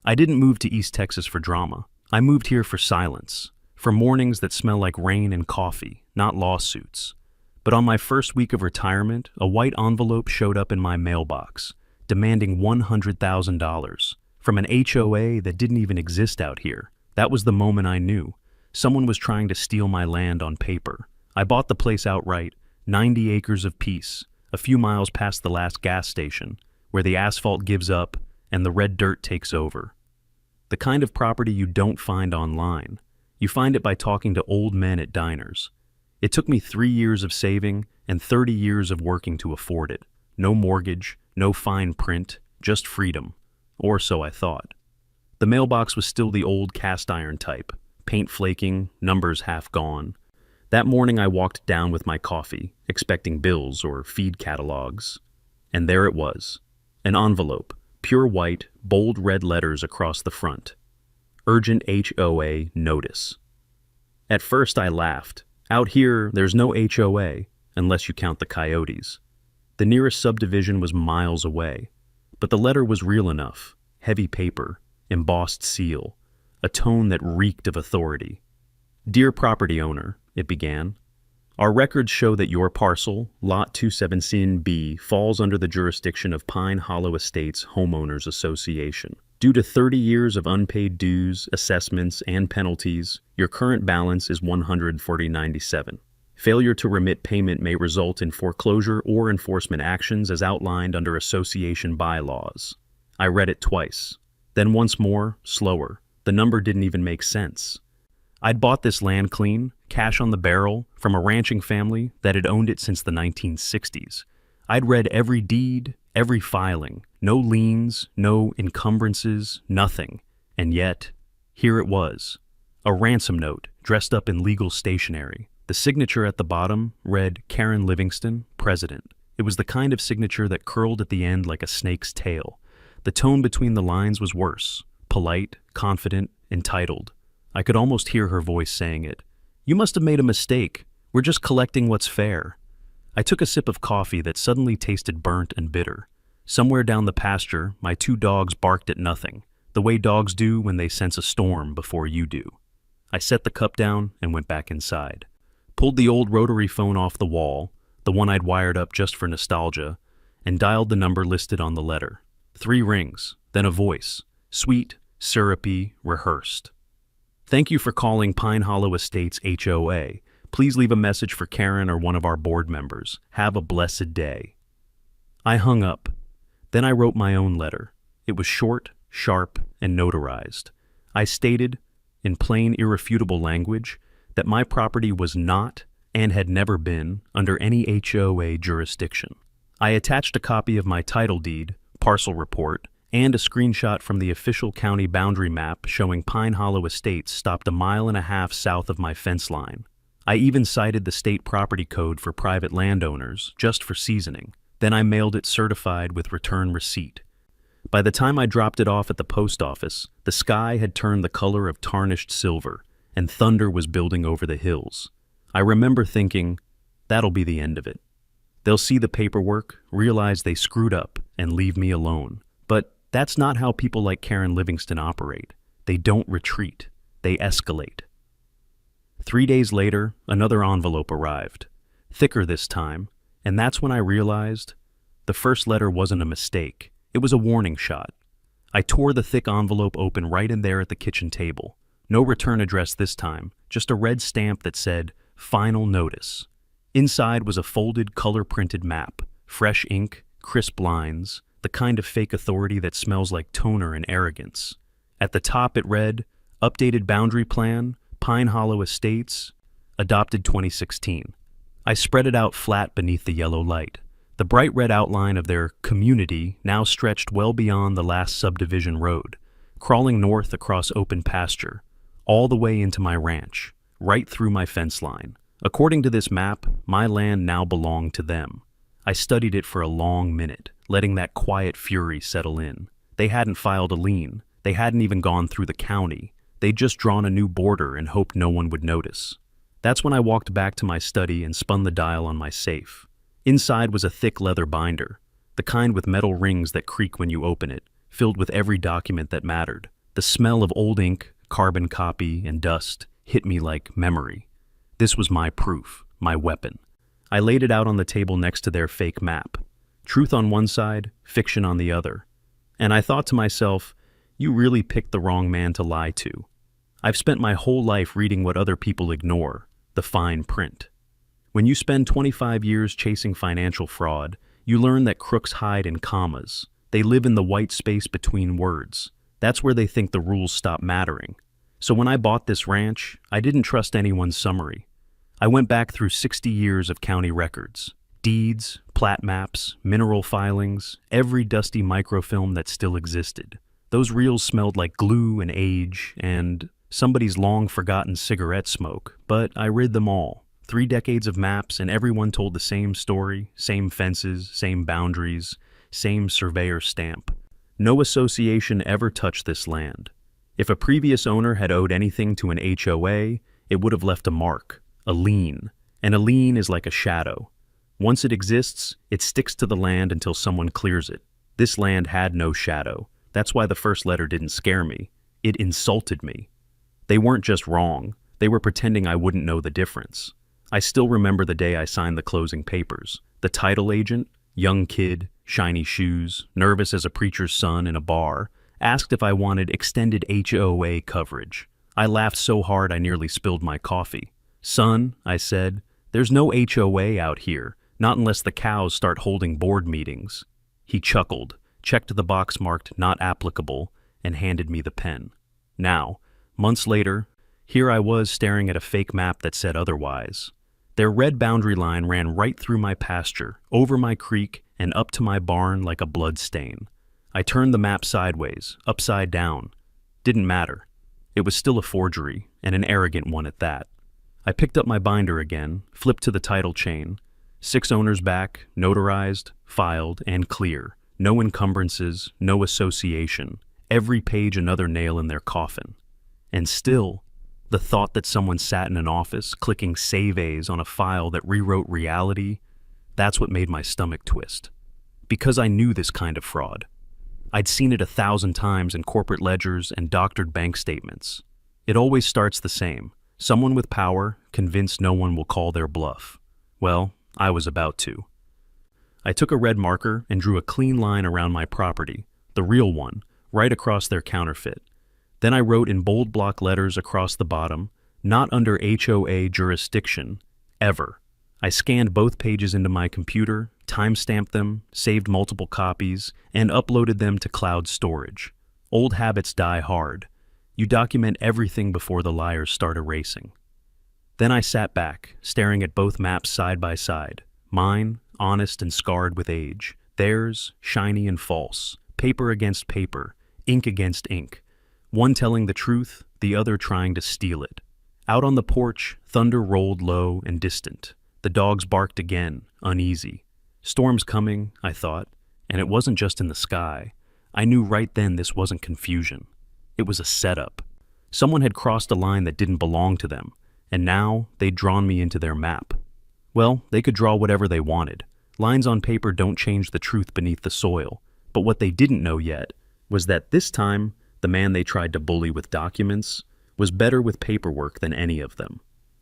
I didn't move to East Texas for drama. I moved here for silence, for mornings that smell like rain and coffee, not lawsuits. But on my first week of retirement, a white envelope showed up in my mailbox, demanding $100,000 from an HOA that didn't even exist out here. That was the moment I knew. Someone was trying to steal my land on paper. I bought the place outright, 90 acres of peace, a few miles past the last gas station, where the asphalt gives up and the red dirt takes over. The kind of property you don't find online. You find it by talking to old men at diners. It took me 3 years of saving and 30 years of working to afford it. No mortgage, no fine print, just freedom. Or so I thought. The mailbox was still the old cast iron type, paint flaking, numbers half gone. That morning I walked down with my coffee, expecting bills or feed catalogs. And there it was, an envelope, pure white, bold red letters across the front. Urgent HOA notice. At first I laughed. Out here, there's no HOA, unless you count the coyotes. The nearest subdivision was miles away. But the letter was real enough. Heavy paper, embossed seal, a tone that reeked of authority. Dear property owner, it began, our records show that your parcel, Lot 217B, falls under the jurisdiction of Pine Hollow Estates Homeowners Association. Due to 30 years of unpaid dues, assessments, and penalties, your current balance is $140.97. Failure to remit payment may result in foreclosure or enforcement actions as outlined under association bylaws. I read it twice. Then once more, slower. The number didn't even make sense. I'd bought this land clean, cash on the barrel, from a ranching family that had owned it since the 1960s. I'd read every deed, every filing, no liens, no encumbrances, nothing. And yet, here it was. A ransom note, dressed up in legal stationery. The signature at the bottom read Karen Livingston, President. It was the kind of signature that curled at the end like a snake's tail. The tone between the lines was worse, polite, confident, entitled. I could almost hear her voice saying it. You must have made a mistake. We're just collecting what's fair. I took a sip of coffee that suddenly tasted burnt and bitter. Somewhere down the pasture, my 2 dogs barked at nothing, the way dogs do when they sense a storm before you do. I set the cup down and went back inside. Pulled the old rotary phone off the wall, the one I'd wired up just for nostalgia, and dialed the number listed on the letter. 3 rings, then a voice, sweet, syrupy, rehearsed. Thank you for calling Pine Hollow Estates HOA. Please leave a message for Karen or one of our board members. Have a blessed day. I hung up. Then I wrote my own letter. It was short, sharp, and notarized. I stated, in plain, irrefutable language, that my property was not, and had never been, under any HOA jurisdiction. I attached a copy of my title deed, parcel report, and a screenshot from the official county boundary map showing Pine Hollow Estates stopped 1.5 miles south of my fence line. I even cited the state property code for private landowners, just for seasoning. Then I mailed it certified with return receipt. By the time I dropped it off at the post office, the sky had turned the color of tarnished silver, and thunder was building over the hills. I remember thinking, that'll be the end of it. They'll see the paperwork, realize they screwed up, and leave me alone. But that's not how people like Karen Livingston operate. They don't retreat. They escalate. 3 days later, another envelope arrived. Thicker this time, and that's when I realized the first letter wasn't a mistake. It was a warning shot. I tore the thick envelope open right in there at the kitchen table. No return address this time, just a red stamp that said, Final Notice. Inside was a folded, color-printed map, fresh ink, crisp lines, the kind of fake authority that smells like toner and arrogance. At the top it read, Updated Boundary Plan, Pine Hollow Estates, adopted 2016. I spread it out flat beneath the yellow light. The bright red outline of their community now stretched well beyond the last subdivision road, crawling north across open pasture, all the way into my ranch, right through my fence line. According to this map, my land now belonged to them. I studied it for a long minute, letting that quiet fury settle in. They hadn't filed a lien. They hadn't even gone through the county. They'd just drawn a new border and hoped no one would notice. That's when I walked back to my study and spun the dial on my safe. Inside was a thick leather binder, the kind with metal rings that creak when you open it, filled with every document that mattered. The smell of old ink, carbon copy, and dust hit me like memory. This was my proof, my weapon. I laid it out on the table next to their fake map. Truth on one side, fiction on the other. And I thought to myself, you really picked the wrong man to lie to. I've spent my whole life reading what other people ignore, the fine print. When you spend 25 years chasing financial fraud, you learn that crooks hide in commas. They live in the white space between words. That's where they think the rules stop mattering. So when I bought this ranch, I didn't trust anyone's summary. I went back through 60 years of county records. Deeds, plat maps, mineral filings, every dusty microfilm that still existed. Those reels smelled like glue and age and somebody's long-forgotten cigarette smoke, but I read them all. 3 decades of maps, and everyone told the same story, same fences, same boundaries, same surveyor stamp. No association ever touched this land. If a previous owner had owed anything to an HOA, it would have left a mark, a lien. And a lien is like a shadow. Once it exists, it sticks to the land until someone clears it. This land had no shadow. That's why the first letter didn't scare me. It insulted me. They weren't just wrong. They were pretending I wouldn't know the difference. I still remember the day I signed the closing papers. The title agent, young kid, shiny shoes, nervous as a preacher's son in a bar, asked if I wanted extended HOA coverage. I laughed so hard I nearly spilled my coffee. "Son," I said, "there's no HOA out here, not unless the cows start holding board meetings." He chuckled, checked the box marked "not applicable," and handed me the pen. Now, months later, here I was staring at a fake map that said otherwise. Their red boundary line ran right through my pasture, over my creek, and up to my barn like a blood stain. I turned the map sideways, upside down. Didn't matter. It was still a forgery, and an arrogant one at that. I picked up my binder again, flipped to the title chain. 6 owners back, notarized, filed, and clear. No encumbrances, no association. Every page another nail in their coffin. And still, the thought that someone sat in an office clicking Save As on a file that rewrote reality, that's what made my stomach twist. Because I knew this kind of fraud. I'd seen it 1,000 times in corporate ledgers and doctored bank statements. It always starts the same. Someone with power, convinced no one will call their bluff. Well, I was about to. I took a red marker and drew a clean line around my property, the real one, right across their counterfeit. Then I wrote in bold block letters across the bottom, "Not under HOA jurisdiction, ever." I scanned both pages into my computer, time-stamped them, saved multiple copies, and uploaded them to cloud storage. Old habits die hard. You document everything before the liars start erasing. Then I sat back, staring at both maps side by side. Mine, honest and scarred with age. Theirs, shiny and false. Paper against paper, ink against ink. One telling the truth, the other trying to steal it. Out on the porch, thunder rolled low and distant. The dogs barked again, uneasy. Storm's coming, I thought, and it wasn't just in the sky. I knew right then this wasn't confusion. It was a setup. Someone had crossed a line that didn't belong to them, and now they'd drawn me into their map. Well, they could draw whatever they wanted. Lines on paper don't change the truth beneath the soil. But what they didn't know yet was that this time, the man they tried to bully with documents was better with paperwork than any of them.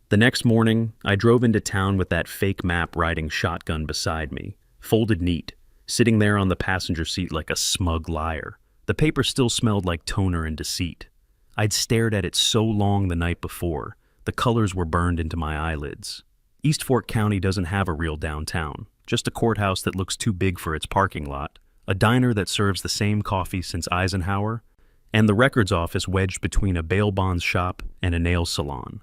The next morning, I drove into town with that fake map riding shotgun beside me, folded neat, sitting there on the passenger seat like a smug liar. The paper still smelled like toner and deceit. I'd stared at it so long the night before, the colors were burned into my eyelids. East Fork County doesn't have a real downtown, just a courthouse that looks too big for its parking lot, a diner that serves the same coffee since Eisenhower, and the records office wedged between a bail bonds shop and a nail salon.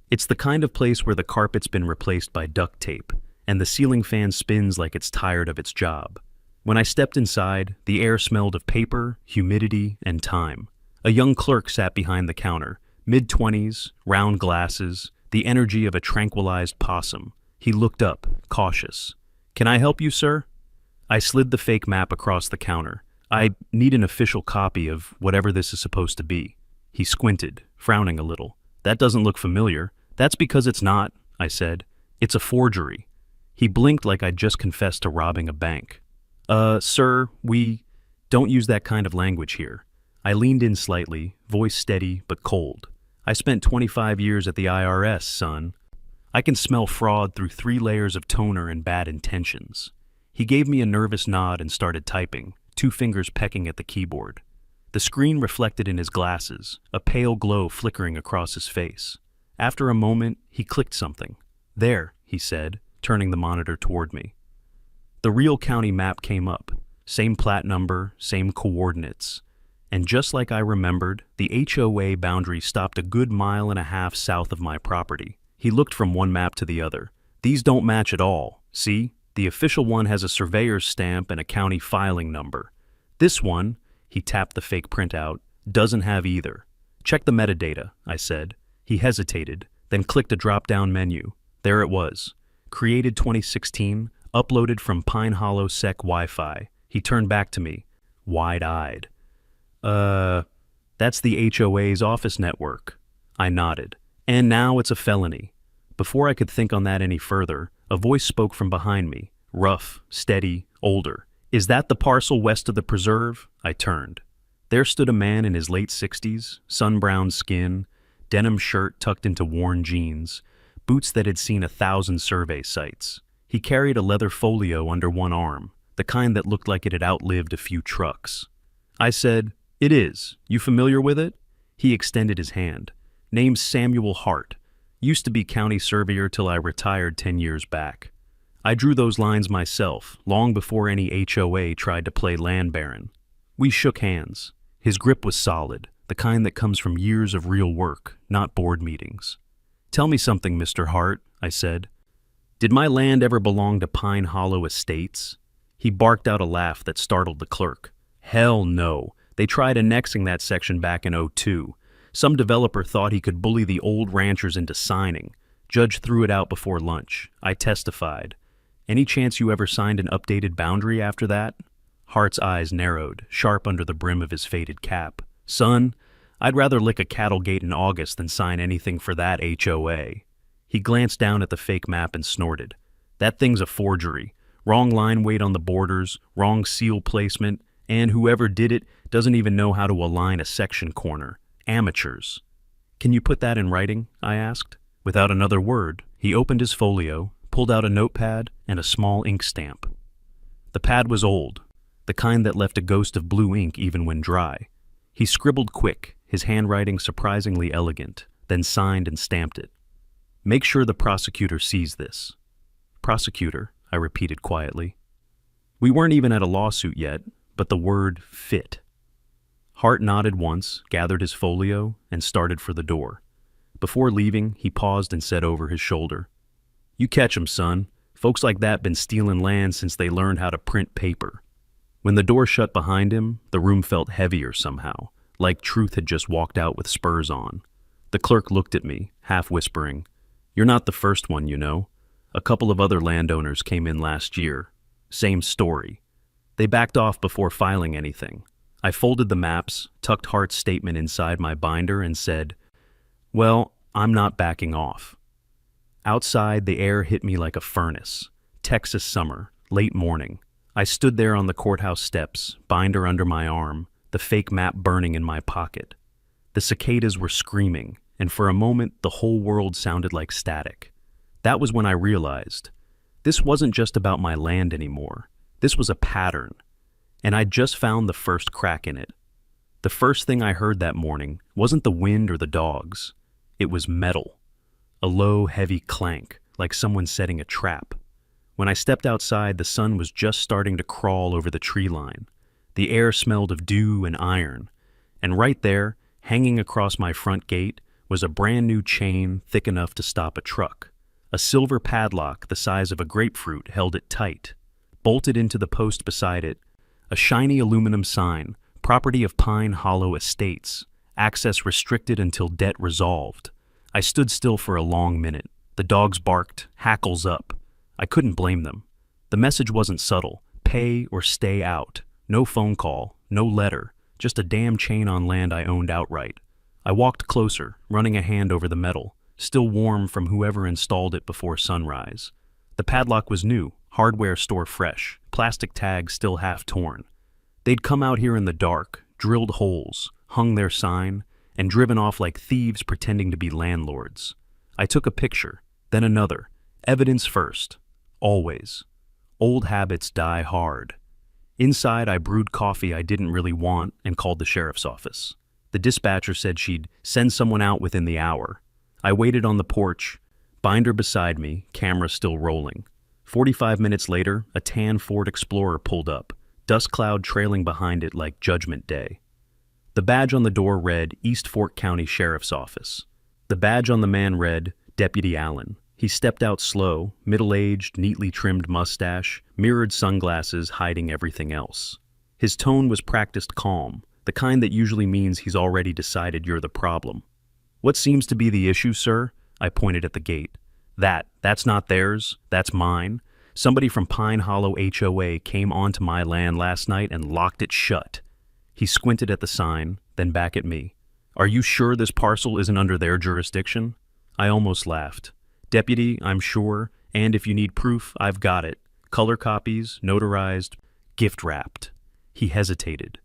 It's the kind of place where the carpet's been replaced by duct tape, and the ceiling fan spins like it's tired of its job. When I stepped inside, the air smelled of paper, humidity, and time. A young clerk sat behind the counter, mid-20s, round glasses, the energy of a tranquilized possum. He looked up, cautious. "Can I help you, sir?" I slid the fake map across the counter. "I need an official copy of whatever this is supposed to be." He squinted, frowning a little. "That doesn't look familiar." "That's because it's not," I said. "It's a forgery." He blinked like I'd just confessed to robbing a bank. Sir, we don't use that kind of language here." I leaned in slightly, voice steady but cold. I spent 25 years at the IRS, son. I can smell fraud through 3 layers of toner and bad intentions. He gave me a nervous nod and started typing, 2 fingers pecking at the keyboard. The screen reflected in his glasses, a pale glow flickering across his face. After a moment, he clicked something. There, he said, turning the monitor toward me. The real county map came up. Same plat number, same coordinates. And just like I remembered, the HOA boundary stopped a good 1.5 miles south of my property. He looked from one map to the other. These don't match at all. See? The official one has a surveyor's stamp and a county filing number. This one, he tapped the fake printout, doesn't have either. Check the metadata, I said. He hesitated, then clicked a drop-down menu. There it was. Created 2016, uploaded from Pine Hollow Sec Wi-Fi. He turned back to me, wide-eyed. That's the HOA's office network. I nodded. And now it's a felony. Before I could think on that any further, a voice spoke from behind me, rough, steady, older. Is that the parcel west of the preserve? I turned. There stood a man in his late 60s, sun-browned skin, denim shirt tucked into worn jeans, boots that had seen 1,000 survey sites. He carried a leather folio under one arm, the kind that looked like it had outlived a few trucks. I said, "It is. You familiar with it?" He extended his hand. Name's Samuel Hart. Used to be county surveyor till I retired 10 years back. I drew those lines myself, long before any HOA tried to play land baron. We shook hands. His grip was solid, the kind that comes from years of real work, not board meetings. "Tell me something, Mr. Hart," I said. "Did my land ever belong to Pine Hollow Estates?" He barked out a laugh that startled the clerk. "Hell no. They tried annexing that section back in '02. Some developer thought he could bully the old ranchers into signing. Judge threw it out before lunch. I testified. Any chance you ever signed an updated boundary after that?" Hart's eyes narrowed, sharp under the brim of his faded cap. "Son, I'd rather lick a cattle gate in August than sign anything for that HOA. He glanced down at the fake map and snorted. "That thing's a forgery. Wrong line weight on the borders, wrong seal placement, and whoever did it doesn't even know how to align a section corner. Amateurs." "Can you put that in writing?" I asked. Without another word, he opened his folio, pulled out a notepad and a small ink stamp. The pad was old, the kind that left a ghost of blue ink even when dry. He scribbled quick, his handwriting surprisingly elegant, then signed and stamped it. "Make sure the prosecutor sees this." "Prosecutor," I repeated quietly. We weren't even at a lawsuit yet, but the word fit. Hart nodded once, gathered his folio, and started for the door. Before leaving, he paused and said over his shoulder, "You catch 'em, son. Folks like that been stealing land since they learned how to print paper." When the door shut behind him, the room felt heavier somehow, like truth had just walked out with spurs on. The clerk looked at me, half whispering, "You're not the first one, you know. A couple of other landowners came in last year. Same story. They backed off before filing anything." I folded the maps, tucked Hart's statement inside my binder, and said, "Well, I'm not backing off." Outside, the air hit me like a furnace. Texas summer, late morning. I stood there on the courthouse steps, binder under my arm, the fake map burning in my pocket. The cicadas were screaming, and for a moment, the whole world sounded like static. That was when I realized, this wasn't just about my land anymore. This was a pattern. And I'd just found the first crack in it. The first thing I heard that morning wasn't the wind or the dogs. It was metal. A low, heavy clank, like someone setting a trap. When I stepped outside, the sun was just starting to crawl over the tree line. The air smelled of dew and iron. And right there, hanging across my front gate, was a brand new chain thick enough to stop a truck. A silver padlock the size of a grapefruit held it tight. Bolted into the post beside it, a shiny aluminum sign, property of Pine Hollow Estates, access restricted until debt resolved. I stood still for a long minute. The dogs barked, hackles up. I couldn't blame them. The message wasn't subtle. Pay or stay out. No phone call, no letter, just a damn chain on land I owned outright. I walked closer, running a hand over the metal, still warm from whoever installed it before sunrise. The padlock was new, hardware store fresh, plastic tag still half torn. They'd come out here in the dark, drilled holes, hung their sign, and driven off like thieves pretending to be landlords. I took a picture, then another. Evidence first. Always. Old habits die hard. Inside, I brewed coffee I didn't really want and called the sheriff's office. The dispatcher said she'd send someone out within the hour. I waited on the porch, binder beside me, camera still rolling. 45 minutes later, a tan Ford Explorer pulled up, dust cloud trailing behind it like Judgment Day. The badge on the door read East Fork County Sheriff's Office. The badge on the man read Deputy Allen. He stepped out slow, middle-aged, neatly trimmed mustache, mirrored sunglasses hiding everything else. His tone was practiced calm, the kind that usually means he's already decided you're the problem. "What seems to be the issue, sir?" I pointed at the gate. That's not theirs, that's mine. Somebody from Pine Hollow HOA came onto my land last night and locked it shut." He squinted at the sign, then back at me. "Are you sure this parcel isn't under their jurisdiction?" I almost laughed. "Deputy, I'm sure, and if you need proof, I've got it. Color copies, notarized, gift-wrapped." He hesitated.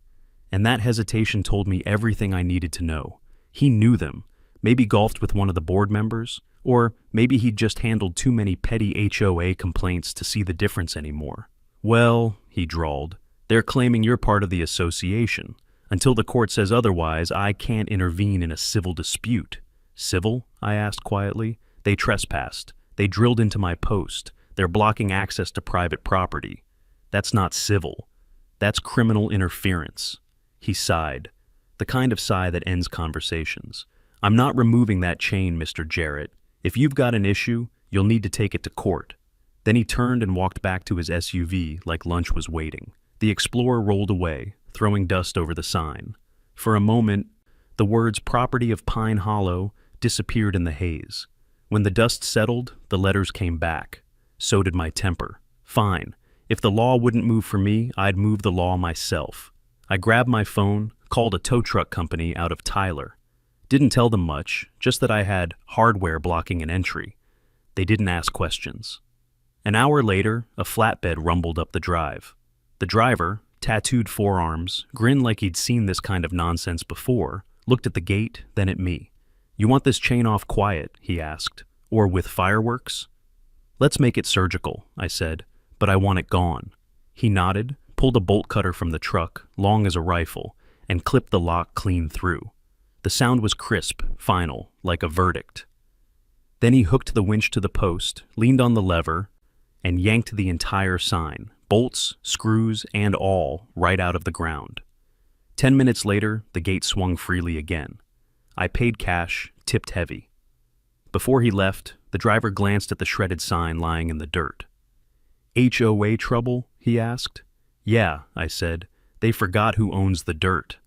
And that hesitation told me everything I needed to know. He knew them, maybe golfed with one of the board members, or maybe he'd just handled too many petty HOA complaints to see the difference anymore. "Well," he drawled, "they're claiming you're part of the association. Until the court says otherwise, I can't intervene in a civil dispute." "Civil?" I asked quietly. "They trespassed. They drilled into my post. They're blocking access to private property. That's not civil. That's criminal interference." He sighed, the kind of sigh that ends conversations. "I'm not removing that chain, Mr. Jarrett. If you've got an issue, you'll need to take it to court." Then he turned and walked back to his SUV like lunch was waiting. The Explorer rolled away, throwing dust over the sign. For a moment, the words "Property of Pine Hollow" disappeared in the haze. When the dust settled, the letters came back. So did my temper. Fine. If the law wouldn't move for me, I'd move the law myself. I grabbed my phone, called a tow truck company out of Tyler. Didn't tell them much, just that I had hardware blocking an entry. They didn't ask questions. An hour later, a flatbed rumbled up the drive. The driver, tattooed forearms, grinned like he'd seen this kind of nonsense before, looked at the gate, then at me. "You want this chain off quiet?" he asked. "Or with fireworks?" "Let's make it surgical," I said, "but I want it gone." He nodded, pulled a bolt cutter from the truck, long as a rifle, and clipped the lock clean through. The sound was crisp, final, like a verdict. Then he hooked the winch to the post, leaned on the lever, and yanked the entire sign, bolts, screws, and all, right out of the ground. 10 minutes later, the gate swung freely again. I paid cash, tipped heavy. Before he left, the driver glanced at the shredded sign lying in the dirt. "HOA trouble?" he asked. "Yeah," I said. "They forgot who owns the dirt."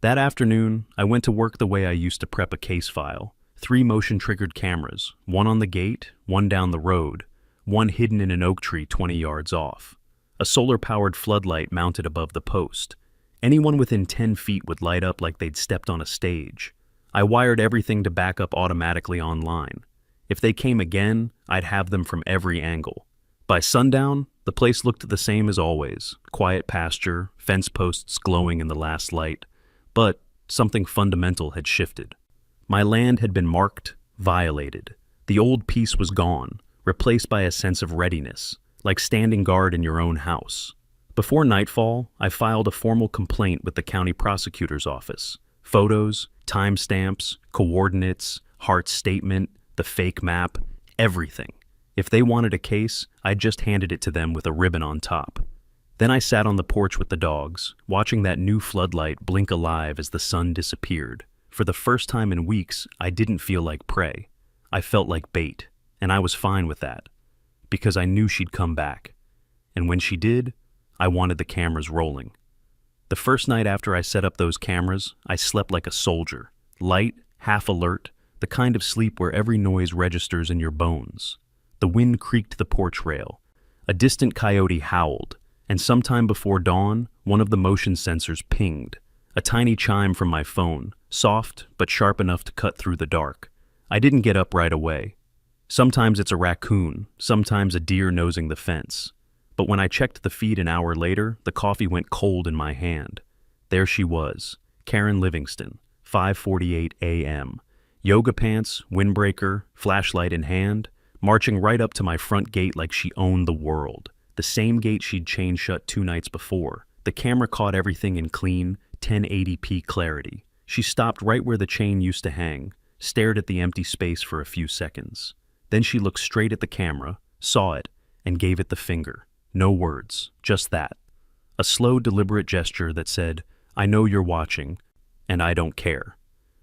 That afternoon, I went to work the way I used to prep a case file. 3 motion-triggered cameras, one on the gate, one down the road, one hidden in an oak tree 20 yards off. A solar-powered floodlight mounted above the post. Anyone within 10 feet would light up like they'd stepped on a stage. I wired everything to back up automatically online. If they came again, I'd have them from every angle. By sundown, the place looked the same as always. Quiet pasture, fence posts glowing in the last light. But something fundamental had shifted. My land had been marked, violated. The old peace was gone, replaced by a sense of readiness, like standing guard in your own house. Before nightfall, I filed a formal complaint with the county prosecutor's office. Photos, timestamps, coordinates, Hart's statement, the fake map, everything. If they wanted a case, I just handed it to them with a ribbon on top. Then I sat on the porch with the dogs, watching that new floodlight blink alive as the sun disappeared. For the first time in weeks, I didn't feel like prey. I felt like bait, and I was fine with that, because I knew she'd come back. And when she did, I wanted the cameras rolling. The first night after I set up those cameras, I slept like a soldier, light, half alert, the kind of sleep where every noise registers in your bones. The wind creaked the porch rail. A distant coyote howled, and sometime before dawn, one of the motion sensors pinged. A tiny chime from my phone, soft but sharp enough to cut through the dark. I didn't get up right away. Sometimes it's a raccoon, sometimes a deer nosing the fence. But when I checked the feed an hour later, the coffee went cold in my hand. There she was, Karen Livingston, 5:48 a.m. Yoga pants, windbreaker, flashlight in hand, marching right up to my front gate like she owned the world. The same gate she'd chained shut 2 nights before. The camera caught everything in clean, 1080p clarity. She stopped right where the chain used to hang, stared at the empty space for a few seconds. Then she looked straight at the camera, saw it, and gave it the finger. No words, just that. A slow, deliberate gesture that said, "I know you're watching, and I don't care."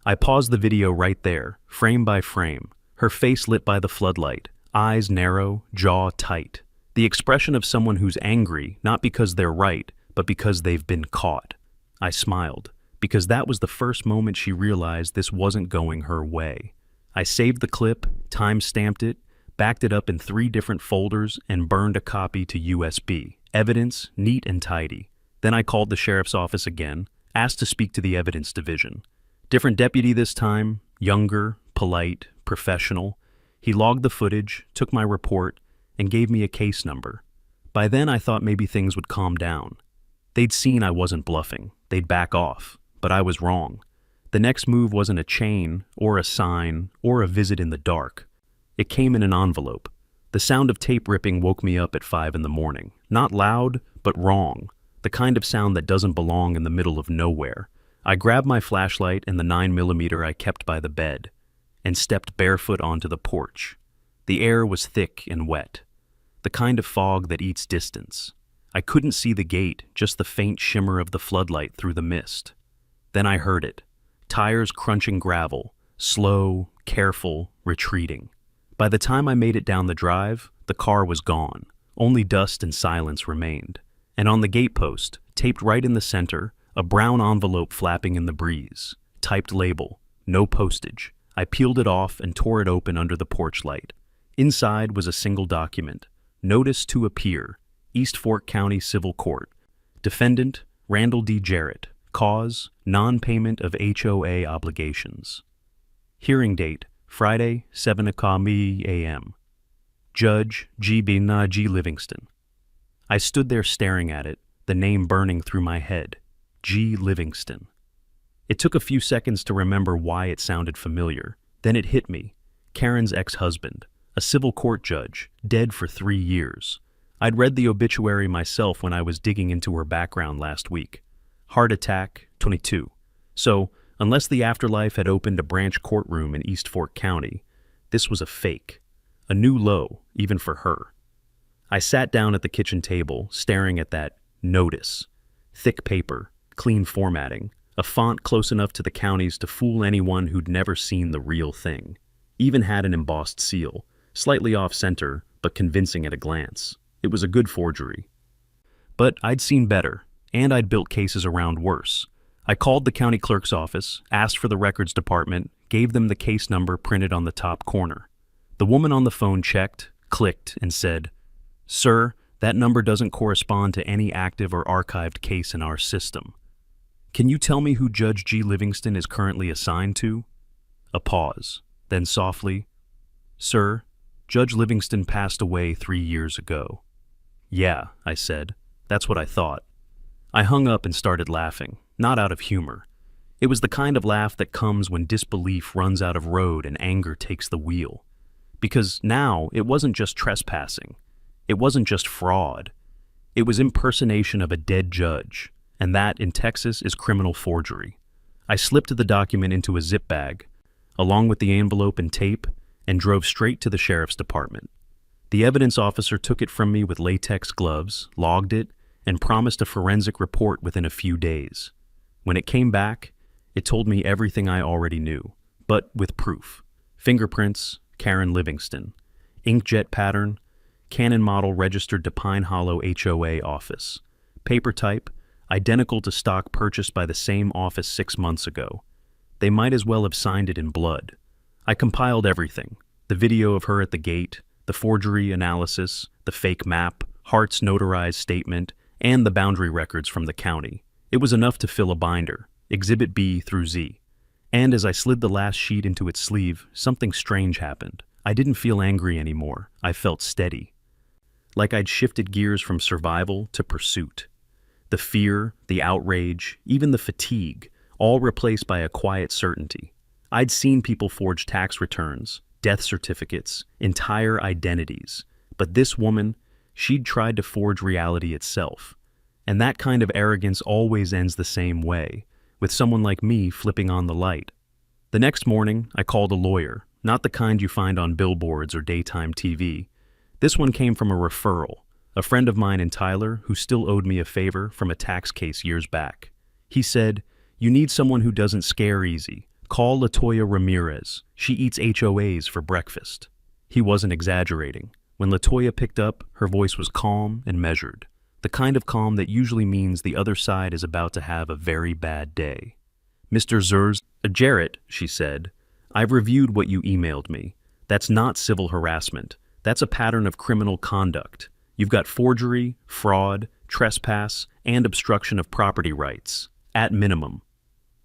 I paused the video right there, frame by frame, her face lit by the floodlight, eyes narrow, jaw tight. The expression of someone who's angry, not because they're right, but because they've been caught. I smiled, because that was the first moment she realized this wasn't going her way. I saved the clip, time-stamped it, backed it up in 3 different folders, and burned a copy to USB. Evidence, neat and tidy. Then I called the sheriff's office again, asked to speak to the evidence division. Different deputy this time, younger, polite, professional. He logged the footage, took my report, and gave me a case number. By then I thought maybe things would calm down. They'd seen I wasn't bluffing. They'd back off. But I was wrong. The next move wasn't a chain, or a sign, or a visit in the dark. It came in an envelope. The sound of tape ripping woke me up at 5 in the morning. Not loud, but wrong. The kind of sound that doesn't belong in the middle of nowhere. I grabbed my flashlight and the 9mm I kept by the bed, and stepped barefoot onto the porch. The air was thick and wet. The kind of fog that eats distance. I couldn't see the gate, just the faint shimmer of the floodlight through the mist. Then I heard it. Tires crunching gravel, slow, careful, retreating. By the time I made it down the drive, the car was gone. Only dust and silence remained. And on the gatepost, taped right in the center, a brown envelope flapping in the breeze. Typed label, no postage. I peeled it off and tore it open under the porch light. Inside was a single document. Notice to appear, East Fork County Civil Court. Defendant, Randall D. Jarrett. Cause, non-payment of HOA obligations. Hearing date, Friday, 7 a.m. Judge, G. Livingston. I stood there staring at it, the name burning through my head. G. Livingston. It took a few seconds to remember why it sounded familiar. Then it hit me. Karen's ex-husband, a civil court judge, dead for 3 years. I'd read the obituary myself when I was digging into her background last week. Heart attack, 22. So, unless the afterlife had opened a branch courtroom in East Fork County, this was a fake. A new low, even for her. I sat down at the kitchen table, staring at that notice. Thick paper, clean formatting, a font close enough to the counties to fool anyone who'd never seen the real thing. Even had an embossed seal, slightly off-center, but convincing at a glance. It was a good forgery. But I'd seen better. And I'd built cases around worse. I called the county clerk's office, asked for the records department, gave them the case number printed on the top corner. The woman on the phone checked, clicked, and said, "Sir, that number doesn't correspond to any active or archived case in our system. Can you tell me who Judge G. Livingston is currently assigned to?" A pause, then softly, "Sir, Judge Livingston passed away 3 years ago." "Yeah," I said. "That's what I thought." I hung up and started laughing, not out of humor. It was the kind of laugh that comes when disbelief runs out of road and anger takes the wheel. Because now it wasn't just trespassing. It wasn't just fraud. It was impersonation of a dead judge, and that, in Texas, is criminal forgery. I slipped the document into a zip bag, along with the envelope and tape, and drove straight to the sheriff's department. The evidence officer took it from me with latex gloves, logged it, and promised a forensic report within a few days. When it came back, it told me everything I already knew, but with proof. Fingerprints, Karen Livingston. Inkjet pattern, Canon model registered to Pine Hollow HOA office. Paper type, identical to stock purchased by the same office 6 months ago. They might as well have signed it in blood. I compiled everything. The video of her at the gate, the forgery analysis, the fake map, Hart's notarized statement, and the boundary records from the county. It was enough to fill a binder, Exhibit B through Z. And as I slid the last sheet into its sleeve, something strange happened. I didn't feel angry anymore. I felt steady. Like I'd shifted gears from survival to pursuit. The fear, the outrage, even the fatigue, all replaced by a quiet certainty. I'd seen people forge tax returns, death certificates, entire identities. But this woman, she'd tried to forge reality itself. And that kind of arrogance always ends the same way, with someone like me flipping on the light. The next morning, I called a lawyer, not the kind you find on billboards or daytime TV. This one came from a referral, a friend of mine in Tyler who still owed me a favor from a tax case years back. He said, "You need someone who doesn't scare easy. Call LaToya Ramirez. She eats HOAs for breakfast." He wasn't exaggerating. When LaToya picked up, her voice was calm and measured, the kind of calm that usually means the other side is about to have a very bad day. "Mr. Jarrett," she said, "I've reviewed what you emailed me. That's not civil harassment. That's a pattern of criminal conduct. You've got forgery, fraud, trespass, and obstruction of property rights, at minimum."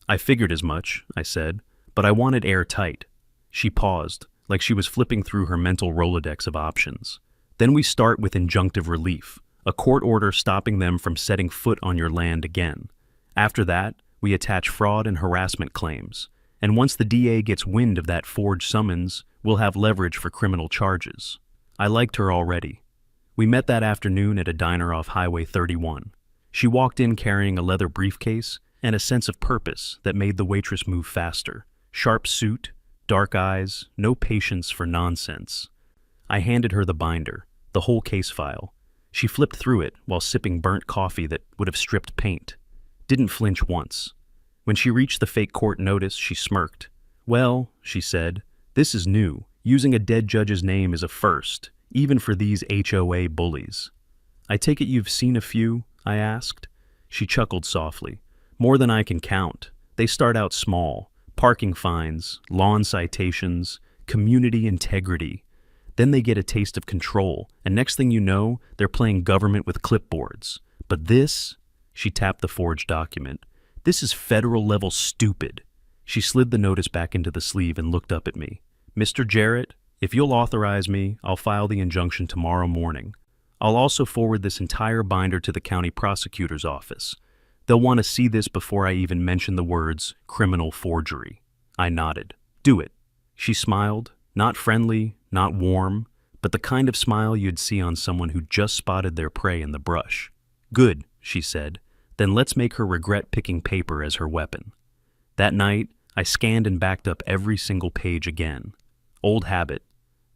"I figured as much," I said, "but I wanted airtight." She paused, like she was flipping through her mental Rolodex of options. "Then we start with injunctive relief, a court order stopping them from setting foot on your land again. After that, we attach fraud and harassment claims. And once the DA gets wind of that forged summons, we'll have leverage for criminal charges." I liked her already. We met that afternoon at a diner off Highway 31. She walked in carrying a leather briefcase and a sense of purpose that made the waitress move faster. Sharp suit, dark eyes, no patience for nonsense. I handed her the binder, the whole case file. She flipped through it while sipping burnt coffee that would have stripped paint. Didn't flinch once. When she reached the fake court notice, she smirked. "Well," she said, "this is new. Using a dead judge's name is a first, even for these HOA bullies." "I take it you've seen a few?" I asked. She chuckled softly. "More than I can count. They start out small. Parking fines, lawn citations, community integrity. Then they get a taste of control, and next thing you know, they're playing government with clipboards. But this," she tapped the forged document, "this is federal-level stupid." She slid the notice back into the sleeve and looked up at me. "Mr. Jarrett, if you'll authorize me, I'll file the injunction tomorrow morning. I'll also forward this entire binder to the county prosecutor's office. They'll want to see this before I even mention the words criminal forgery." I nodded. "Do it." She smiled, not friendly, not warm, but the kind of smile you'd see on someone who just spotted their prey in the brush. "Good," she said. "Then let's make her regret picking paper as her weapon." That night, I scanned and backed up every single page again. Old habit.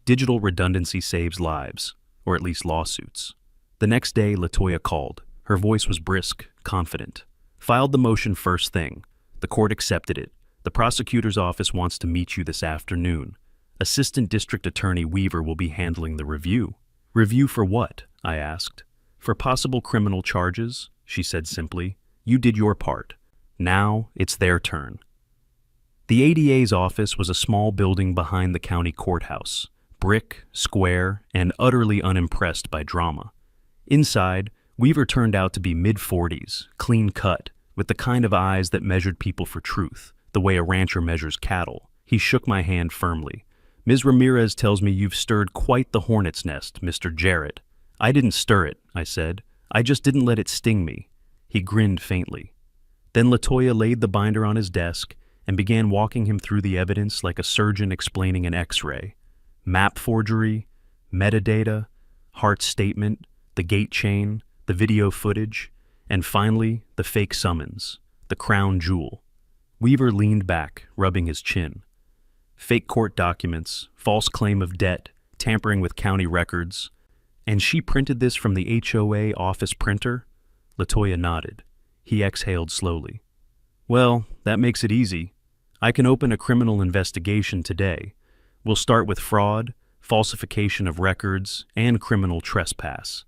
Digital redundancy saves lives, or at least lawsuits. The next day, LaToya called. Her voice was brisk, confident. "Filed the motion first thing. The court accepted it. The prosecutor's office wants to meet you this afternoon. Assistant District Attorney Weaver will be handling the review." "Review for what?" I asked. "For possible criminal charges," she said simply. "You did your part. Now it's their turn." The ADA's office was a small building behind the county courthouse, brick, square, and utterly unimpressed by drama. Inside, Weaver turned out to be mid-40s, clean-cut, with the kind of eyes that measured people for truth, the way a rancher measures cattle. He shook my hand firmly. "Ms. Ramirez tells me you've stirred quite the hornet's nest, Mr. Jarrett." "I didn't stir it," I said. "I just didn't let it sting me." He grinned faintly. Then LaToya laid the binder on his desk and began walking him through the evidence like a surgeon explaining an X-ray. Map forgery, metadata, Hart's statement, the gate chain, the video footage, and finally, the fake summons, the crown jewel. Weaver leaned back, rubbing his chin. Fake court documents, false claim of debt, tampering with county records. "And she printed this from the HOA office printer?" LaToya nodded. He exhaled slowly. "Well, that makes it easy. I can open a criminal investigation today. We'll start with fraud, falsification of records, and criminal trespass.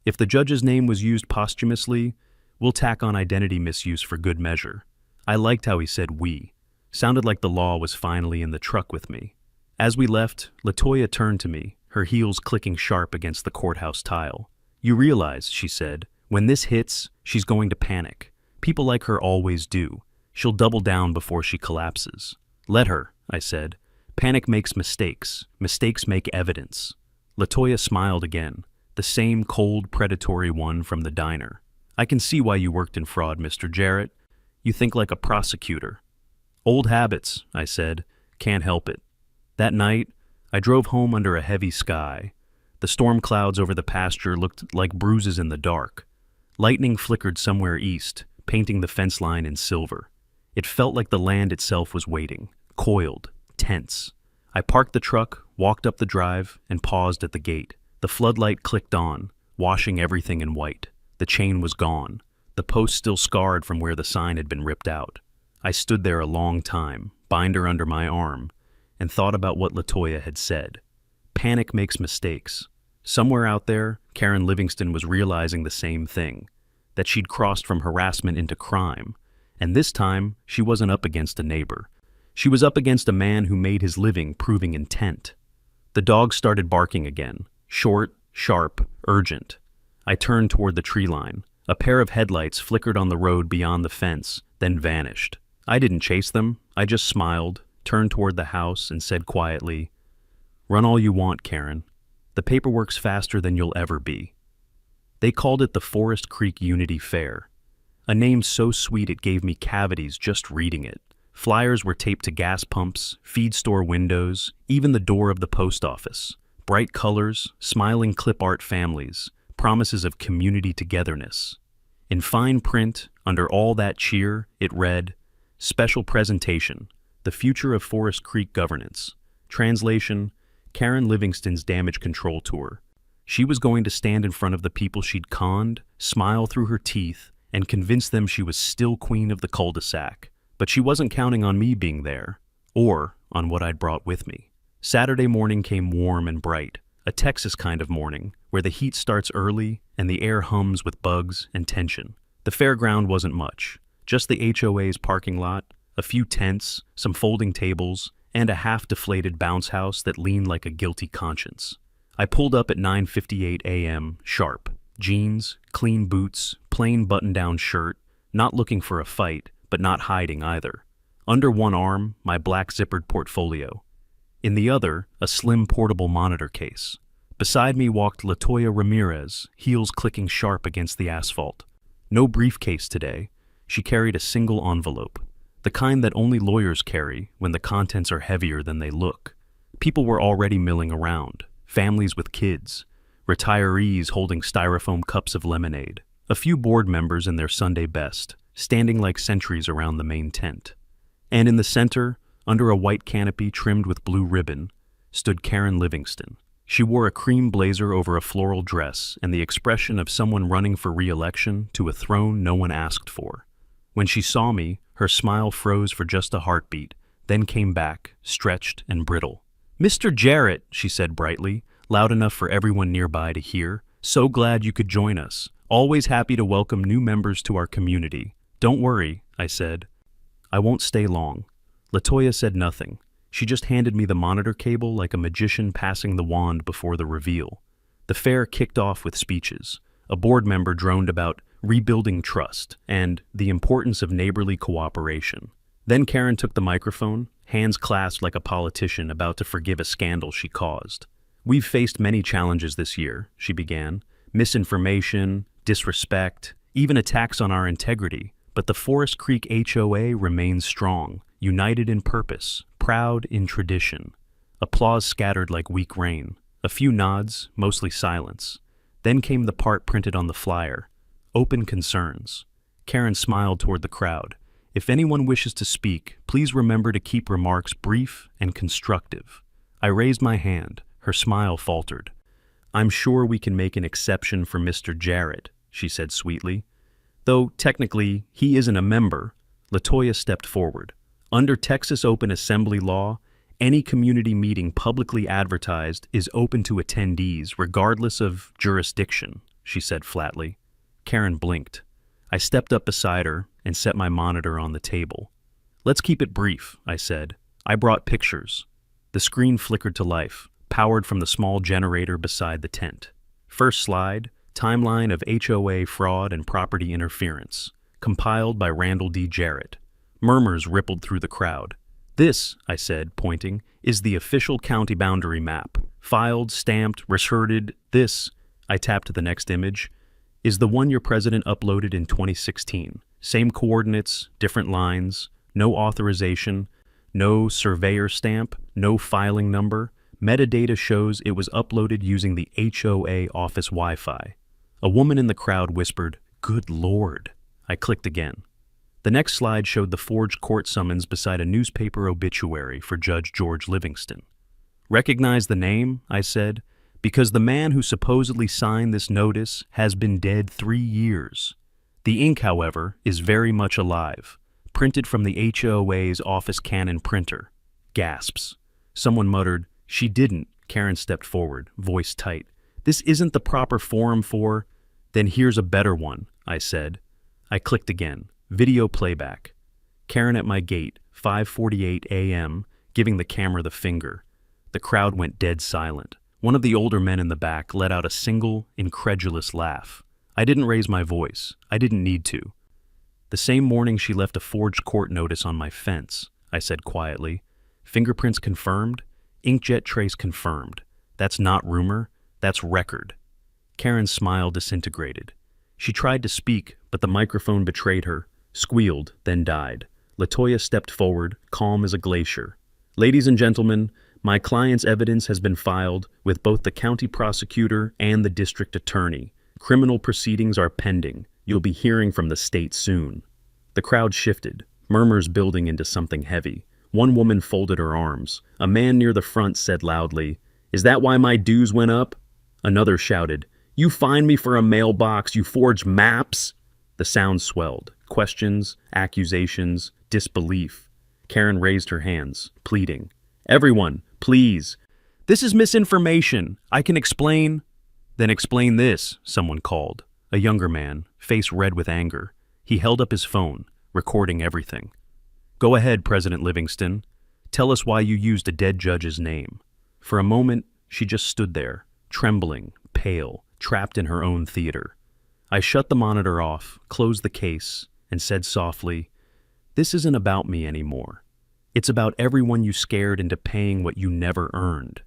If the judge's name was used posthumously, we'll tack on identity misuse for good measure." I liked how he said "we." Sounded like the law was finally in the truck with me. As we left, LaToya turned to me, her heels clicking sharp against the courthouse tile. "You realize," she said, "when this hits, she's going to panic. People like her always do. She'll double down before she collapses." "Let her," I said. "Panic makes mistakes. Mistakes make evidence." LaToya smiled again, the same cold, predatory one from the diner. I can see why you worked in fraud, Mr. Jarrett. You think like a prosecutor. Old habits, I said. Can't help it. That night, I drove home under a heavy sky. The storm clouds over the pasture looked like bruises in the dark. Lightning flickered somewhere east, painting the fence line in silver. It felt like the land itself was waiting, coiled, tense. I parked the truck, walked up the drive, and paused at the gate. The floodlight clicked on, washing everything in white. The chain was gone, the post still scarred from where the sign had been ripped out. I stood there a long time, binder under my arm, and thought about what LaToya had said. Panic makes mistakes. Somewhere out there, Karen Livingston was realizing the same thing, that she'd crossed from harassment into crime, and this time she wasn't up against a neighbor. She was up against a man who made his living proving intent. The dog started barking again, short, sharp, urgent. I turned toward the tree line. A pair of headlights flickered on the road beyond the fence, then vanished. I didn't chase them. I just smiled, turned toward the house, and said quietly, "Run all you want, Karen. The paperwork's faster than you'll ever be." They called it the Forest Creek Unity Fair, a name so sweet it gave me cavities just reading it. Flyers were taped to gas pumps, feed store windows, even the door of the post office. Bright colors, smiling clip art families, promises of community togetherness. In fine print, under all that cheer, it read, "Special Presentation, The Future of Forest Creek Governance." Translation, Karen Livingston's Damage Control Tour. She was going to stand in front of the people she'd conned, smile through her teeth, and convince them she was still queen of the cul-de-sac. But she wasn't counting on me being there, or on what I'd brought with me. Saturday morning came warm and bright, a Texas kind of morning, where the heat starts early and the air hums with bugs and tension. The fairground wasn't much, just the HOA's parking lot, a few tents, some folding tables, and a half-deflated bounce house that leaned like a guilty conscience. I pulled up at 9:58 a.m. sharp. Jeans, clean boots, plain button-down shirt, not looking for a fight, but not hiding either. Under one arm, my black zippered portfolio. In the other, a slim portable monitor case. Beside me walked LaToya Ramirez, heels clicking sharp against the asphalt. No briefcase today. She carried a single envelope, the kind that only lawyers carry when the contents are heavier than they look. People were already milling around, families with kids, retirees holding styrofoam cups of lemonade, a few board members in their Sunday best, standing like sentries around the main tent. And in the center, under a white canopy trimmed with blue ribbon, stood Karen Livingston. She wore a cream blazer over a floral dress and the expression of someone running for re-election to a throne no one asked for. When she saw me, her smile froze for just a heartbeat, then came back, stretched and brittle. "Mr. Jarrett," she said brightly, loud enough for everyone nearby to hear, "so glad you could join us. Always happy to welcome new members to our community." "Don't worry," I said. "I won't stay long." LaToya said nothing. She just handed me the monitor cable like a magician passing the wand before the reveal. The fair kicked off with speeches. A board member droned about rebuilding trust and the importance of neighborly cooperation. Then Karen took the microphone, hands clasped like a politician about to forgive a scandal she caused. "We've faced many challenges this year," she began. "Misinformation, disrespect, even attacks on our integrity. But the Forest Creek HOA remains strong, united in purpose, proud in tradition." Applause scattered like weak rain. A few nods, mostly silence. Then came the part printed on the flyer. Open concerns. Karen smiled toward the crowd. "If anyone wishes to speak, please remember to keep remarks brief and constructive." I raised my hand. Her smile faltered. "I'm sure we can make an exception for Mr. Jarrett," she said sweetly. "Though technically he isn't a member." LaToya stepped forward. "Under Texas Open Assembly law, any community meeting publicly advertised is open to attendees regardless of jurisdiction," she said flatly. Karen blinked. I stepped up beside her and set my monitor on the table. "Let's keep it brief," I said. "I brought pictures." The screen flickered to life, powered from the small generator beside the tent. First slide, timeline of HOA fraud and property interference, compiled by Randall D. Jarrett. Murmurs rippled through the crowd. "This," I said, pointing, "is the official county boundary map. Filed, stamped, resorted. This," I tapped to the next image, Is the one your president uploaded in 2016. Same coordinates, different lines, no authorization, no surveyor stamp, no filing number. Metadata shows it was uploaded using the HOA office Wi-Fi. A woman in the crowd whispered, "Good Lord." I clicked again. The next slide showed the forged court summons beside a newspaper obituary for Judge George Livingston. "Recognize the name?" I said, "because the man who supposedly signed this notice has been dead 3 years. The ink, however, is very much alive, printed from the HOA's office Canon printer." Gasps. Someone muttered, "She didn't." Karen stepped forward, voice tight. "This isn't the proper forum for—" "Then here's a better one," I said. I clicked again. Video playback. Karen at my gate, 5:48 a.m., giving the camera the finger. The crowd went dead silent. One of the older men in the back let out a single, incredulous laugh. I didn't raise my voice. I didn't need to. "The same morning she left a forged court notice on my fence," I said quietly. "Fingerprints confirmed. Inkjet trace confirmed. That's not rumor. That's record." Karen's smile disintegrated. She tried to speak, but the microphone betrayed her, squealed, then died. Latoya stepped forward, calm as a glacier. "Ladies and gentlemen, my client's evidence has been filed with both the county prosecutor and the district attorney. Criminal proceedings are pending. You'll be hearing from the state soon." The crowd shifted, murmurs building into something heavy. One woman folded her arms. A man near the front said loudly, "Is that why my dues went up?" Another shouted, "You fined me for a mailbox, you forged maps!" The sound swelled. Questions, accusations, disbelief. Karen raised her hands, pleading, "Everyone, please. This is misinformation. I can explain." "Then explain this," someone called. A younger man, face red with anger. He held up his phone, recording everything. "Go ahead, President Livingston. Tell us why you used a dead judge's name." For a moment, she just stood there, trembling, pale, trapped in her own theater. I shut the monitor off, closed the case, and said softly, "This isn't about me anymore. It's about everyone you scared into paying what you never earned."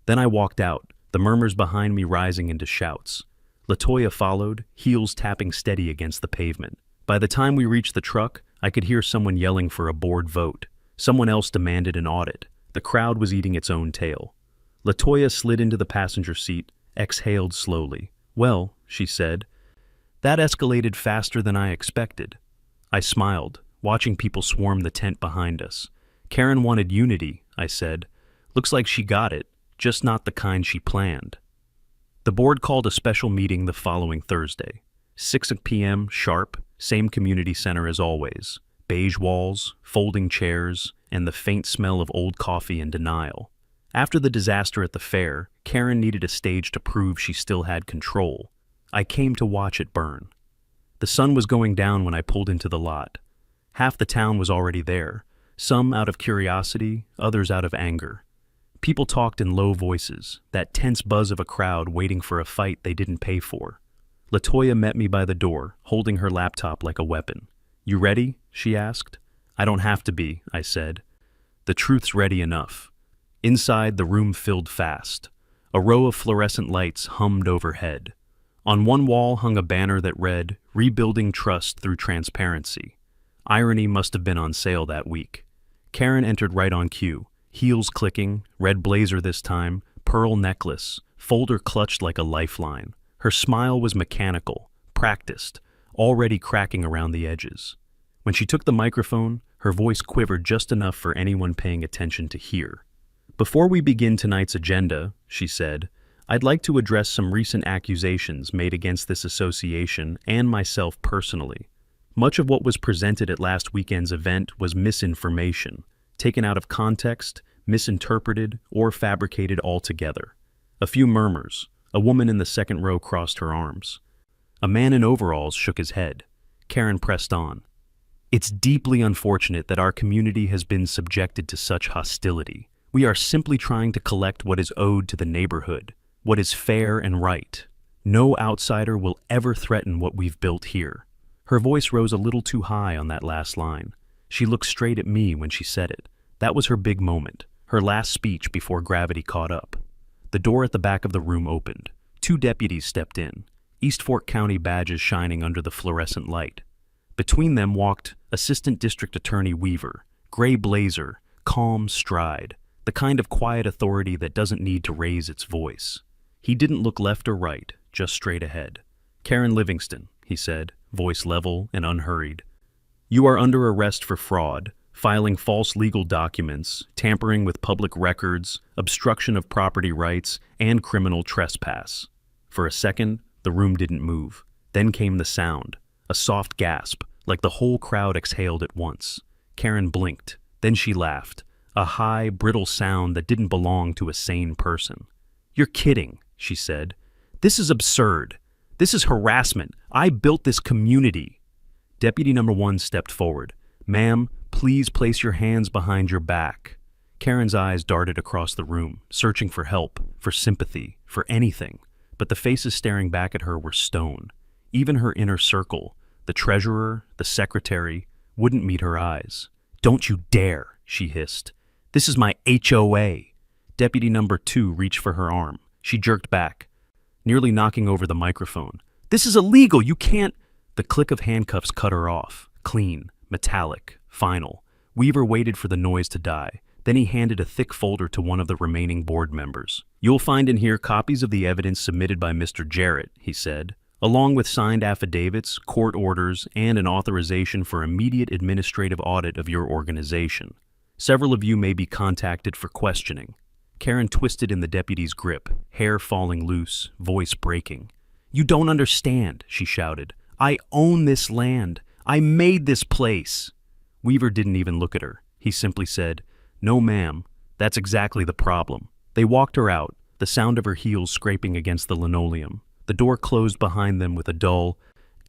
Then I walked out, the murmurs behind me rising into shouts. Latoya followed, heels tapping steady against the pavement. By the time we reached the truck, I could hear someone yelling for a board vote. Someone else demanded an audit. The crowd was eating its own tail. Latoya slid into the passenger seat, exhaled slowly. "Well," she said, "that escalated faster than I expected." I smiled, watching people swarm the tent behind us. "Karen wanted unity," I said. "Looks like she got it, just not the kind she planned." The board called a special meeting the following Thursday. 6 p.m. sharp, same community center as always. Beige walls, folding chairs, and the faint smell of old coffee and denial. After the disaster at the fair, Karen needed a stage to prove she still had control. I came to watch it burn. The sun was going down when I pulled into the lot. Half the town was already there, some out of curiosity, others out of anger. People talked in low voices, that tense buzz of a crowd waiting for a fight they didn't pay for. Latoya met me by the door, holding her laptop like a weapon. "You ready?" she asked. "I don't have to be," I said. "The truth's ready enough." Inside, the room filled fast. A row of fluorescent lights hummed overhead. On one wall hung a banner that read, "Rebuilding Trust Through Transparency." Irony must have been on sale that week. Karen entered right on cue, heels clicking, red blazer this time, pearl necklace, folder clutched like a lifeline. Her smile was mechanical, practiced, already cracking around the edges. When she took the microphone, her voice quivered just enough for anyone paying attention to hear. "Before we begin tonight's agenda," she said, "I'd like to address some recent accusations made against this association and myself personally. Much of what was presented at last weekend's event was misinformation, taken out of context, misinterpreted, or fabricated altogether." A few murmurs. A woman in the second row crossed her arms. A man in overalls shook his head. Karen pressed on. "It's deeply unfortunate that our community has been subjected to such hostility. We are simply trying to collect what is owed to the neighborhood, what is fair and right. No outsider will ever threaten what we've built here." Her voice rose a little too high on that last line. She looked straight at me when she said it. That was her big moment, her last speech before gravity caught up. The door at the back of the room opened. 2 deputies stepped in. East Fork County badges shining under the fluorescent light. Between them walked Assistant District Attorney Weaver, gray blazer, calm stride, the kind of quiet authority that doesn't need to raise its voice. He didn't look left or right, just straight ahead. "Karen Livingston," he said, voice level and unhurried. "You are under arrest for fraud, filing false legal documents, tampering with public records, obstruction of property rights, and criminal trespass." For a second, the room didn't move. Then came the sound, a soft gasp, like the whole crowd exhaled at once. Karen blinked. Then she laughed, a high, brittle sound that didn't belong to a sane person. "You're kidding," she said. "This is absurd. This is harassment. I built this community." Deputy number 1 stepped forward. "Ma'am, please place your hands behind your back." Karen's eyes darted across the room, searching for help, for sympathy, for anything. But the faces staring back at her were stone. Even her inner circle, the treasurer, the secretary, wouldn't meet her eyes. "Don't you dare," she hissed. "This is my HOA." Deputy number 2 reached for her arm. She jerked back, nearly knocking over the microphone. "This is illegal. You can't—" The click of handcuffs cut her off. Clean, metallic, final. Weaver waited for the noise to die. Then he handed a thick folder to one of the remaining board members. "You'll find in here copies of the evidence submitted by Mr. Jarrett," he said, "along with signed affidavits, court orders, and an authorization for immediate administrative audit of your organization. Several of you may be contacted for questioning." Karen twisted in the deputy's grip, hair falling loose, voice breaking. "You don't understand," she shouted. "I own this land. I made this place." Weaver didn't even look at her. He simply said, "No, ma'am, that's exactly the problem." They walked her out, the sound of her heels scraping against the linoleum. The door closed behind them with a dull,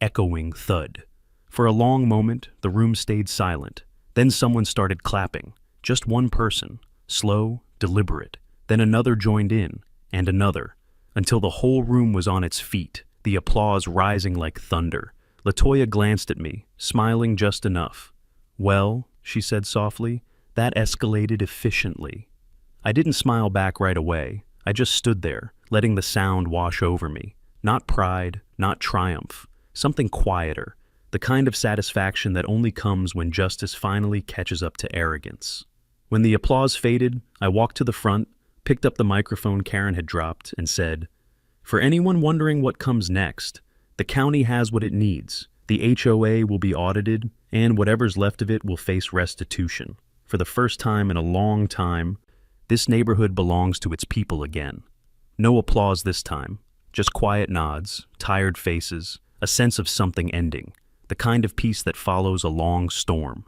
echoing thud. For a long moment, the room stayed silent. Then someone started clapping. Just one person, slow, deliberate. Then another joined in, and another, until the whole room was on its feet, the applause rising like thunder. LaToya glanced at me, smiling just enough. "Well," she said softly, "that escalated efficiently." I didn't smile back right away. I just stood there, letting the sound wash over me. Not pride, not triumph. Something quieter. The kind of satisfaction that only comes when justice finally catches up to arrogance. When the applause faded, I walked to the front, picked up the microphone Karen had dropped, and said, "For anyone wondering what comes next, the county has what it needs. The HOA will be audited, and whatever's left of it will face restitution. For the first time in a long time, this neighborhood belongs to its people again." No applause this time, just quiet nods, tired faces, a sense of something ending, the kind of peace that follows a long storm.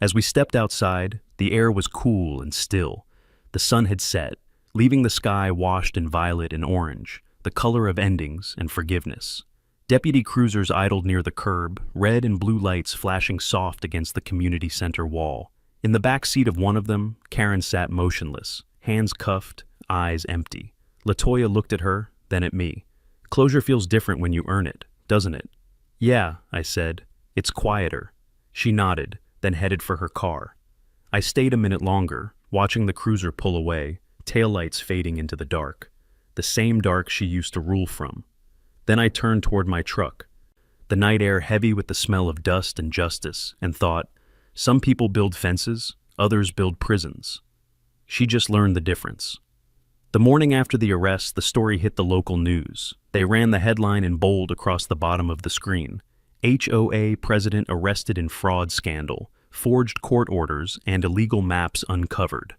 As we stepped outside, the air was cool and still. The sun had set, leaving the sky washed in violet and orange, the color of endings and forgiveness. Deputy cruisers idled near the curb, red and blue lights flashing soft against the community center wall. In the back seat of one of them, Karen sat motionless, hands cuffed, eyes empty. LaToya looked at her, then at me. "Closure feels different when you earn it, doesn't it?" "Yeah," I said. "It's quieter." She nodded, then headed for her car. I stayed a minute longer, watching the cruiser pull away, taillights fading into the dark. The same dark she used to rule from. Then I turned toward my truck, the night air heavy with the smell of dust and justice, and thought, some people build fences, others build prisons. She just learned the difference. The morning after the arrest, the story hit the local news. They ran the headline in bold across the bottom of the screen. HOA president arrested in fraud scandal, forged court orders, and illegal maps uncovered.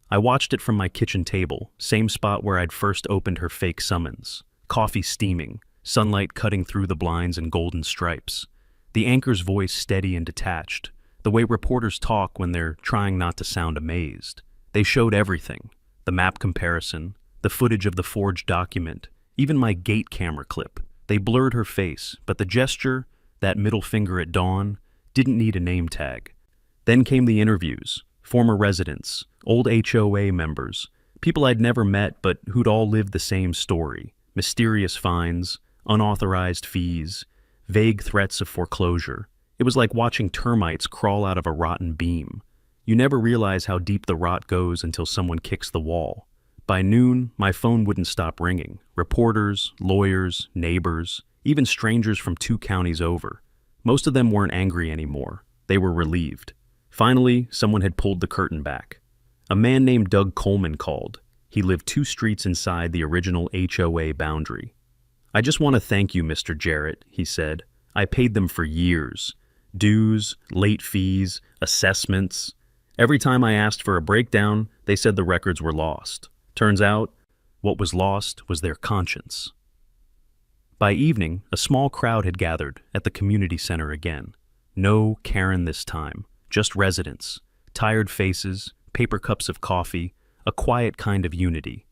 I watched it from my kitchen table, same spot where I'd first opened her fake summons. Coffee steaming, sunlight cutting through the blinds in golden stripes. The anchor's voice steady and detached, the way reporters talk when they're trying not to sound amazed. They showed everything. The map comparison, the footage of the forged document, even my gate camera clip. They blurred her face, but the gesture, that middle finger at dawn, didn't need a name tag. Then came the interviews, former residents, old HOA members, people I'd never met but who'd all lived the same story. Mysterious fines, unauthorized fees, vague threats of foreclosure. It was like watching termites crawl out of a rotten beam. You never realize how deep the rot goes until someone kicks the wall. By noon, my phone wouldn't stop ringing. Reporters, lawyers, neighbors, even strangers from 2 counties over. Most of them weren't angry anymore. They were relieved. Finally, someone had pulled the curtain back. A man named Doug Coleman called. He lived 2 streets inside the original HOA boundary. "I just want to thank you, Mr. Jarrett," he said. "I paid them for years. Dues, late fees, assessments. Every time I asked for a breakdown, they said the records were lost. Turns out, what was lost was their conscience." By evening, a small crowd had gathered at the community center again. No Karen this time, just residents, tired faces, paper cups of coffee, a quiet kind of unity.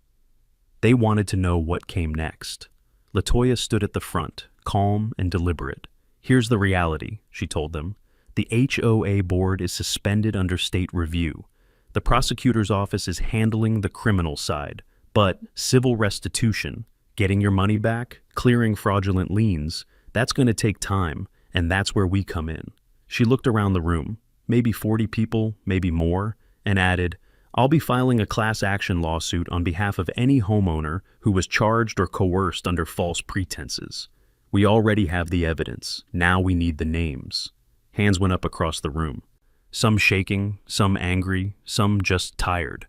They wanted to know what came next. LaToya stood at the front, calm and deliberate. "Here's the reality," she told them. "The HOA board is suspended under state review. The prosecutor's office is handling the criminal side, but civil restitution, getting your money back, clearing fraudulent liens, that's going to take time, and that's where we come in." She looked around the room, maybe 40 people, maybe more, and added, "I'll be filing a class action lawsuit on behalf of any homeowner who was charged or coerced under false pretenses. We already have the evidence. Now we need the names." Hands went up across the room. Some shaking, some angry, some just tired.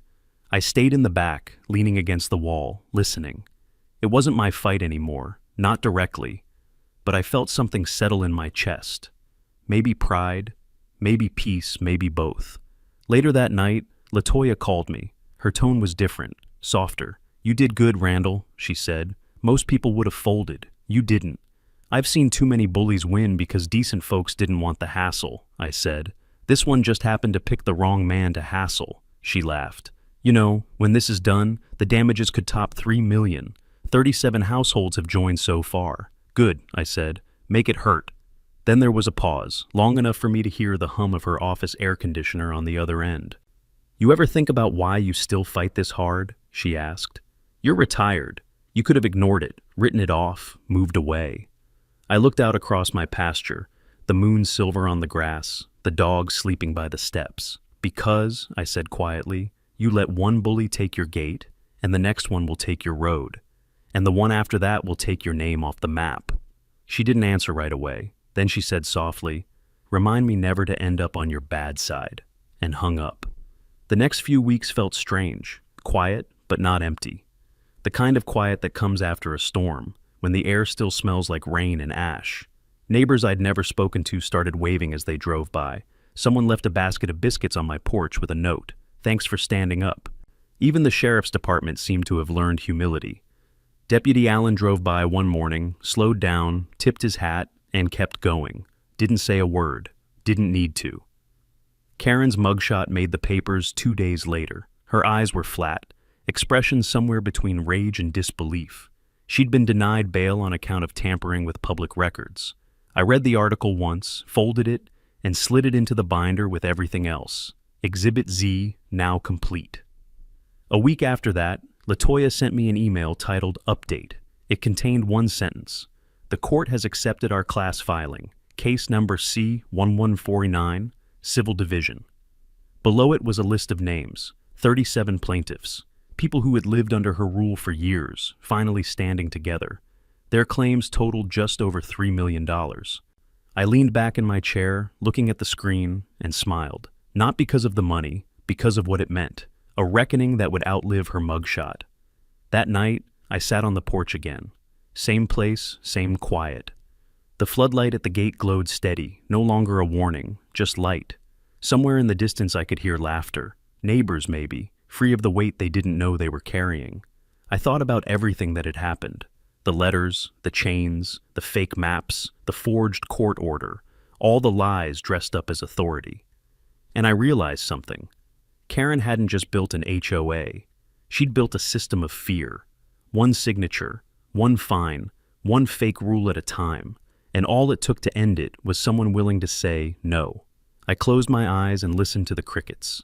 I stayed in the back, leaning against the wall, listening. It wasn't my fight anymore, not directly, but I felt something settle in my chest. Maybe pride, maybe peace, maybe both. Later that night, LaToya called me. Her tone was different, softer. "You did good, Randall," she said. "Most people would have folded. You didn't." "I've seen too many bullies win because decent folks didn't want the hassle," I said. "This one just happened to pick the wrong man to hassle," she laughed. "You know, when this is done, the damages could top 3 million. 37 households have joined so far." "Good," I said. "Make it hurt." Then there was a pause, long enough for me to hear the hum of her office air conditioner on the other end. "You ever think about why you still fight this hard?" she asked. "You're retired. You could have ignored it, written it off, moved away." I looked out across my pasture, the moon silver on the grass, the dog sleeping by the steps. "Because," I said quietly, "you let one bully take your gate, and the next one will take your road, and the one after that will take your name off the map." She didn't answer right away. Then she said softly, "Remind me never to end up on your bad side," and hung up. The next few weeks felt strange, quiet but not empty. The kind of quiet that comes after a storm, when the air still smells like rain and ash. Neighbors I'd never spoken to started waving as they drove by. Someone left a basket of biscuits on my porch with a note, "Thanks for standing up." Even the sheriff's department seemed to have learned humility. Deputy Allen drove by one morning, slowed down, tipped his hat, and kept going. Didn't say a word. Didn't need to. Karen's mugshot made the papers 2 days later. Her eyes were flat, expressions somewhere between rage and disbelief. She'd been denied bail on account of tampering with public records. I read the article once, folded it, and slid it into the binder with everything else. Exhibit Z, now complete. A week after that, LaToya sent me an email titled Update. It contained one sentence. "The court has accepted our class filing, case number C1149, Civil Division." Below it was a list of names, 37 plaintiffs, people who had lived under her rule for years, finally standing together. Their claims totaled just over $3 million. I leaned back in my chair, looking at the screen, and smiled. Not because of the money, because of what it meant. A reckoning that would outlive her mugshot. That night, I sat on the porch again. Same place, same quiet. The floodlight at the gate glowed steady, no longer a warning, just light. Somewhere in the distance I could hear laughter. Neighbors, maybe, free of the weight they didn't know they were carrying. I thought about everything that had happened. The letters, the chains, the fake maps, the forged court order, all the lies dressed up as authority. And I realized something. Karen hadn't just built an HOA. She'd built a system of fear. One signature, one fine, one fake rule at a time, and all it took to end it was someone willing to say no. I closed my eyes and listened to the crickets.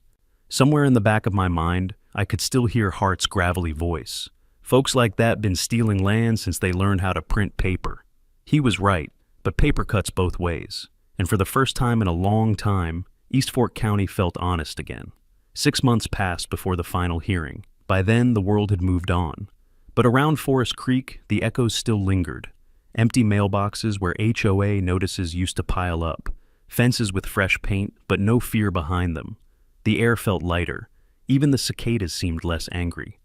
Somewhere in the back of my mind, I could still hear Hart's gravelly voice. Folks like that been stealing land since they learned how to print paper. He was right, but paper cuts both ways. And for the first time in a long time, East Fork County felt honest again. 6 months passed before the final hearing. By then, the world had moved on. But around Forest Creek, the echoes still lingered. empty mailboxes where HOA notices used to pile up, fences with fresh paint but no fear behind them. The air felt lighter. Even the cicadas seemed less angry.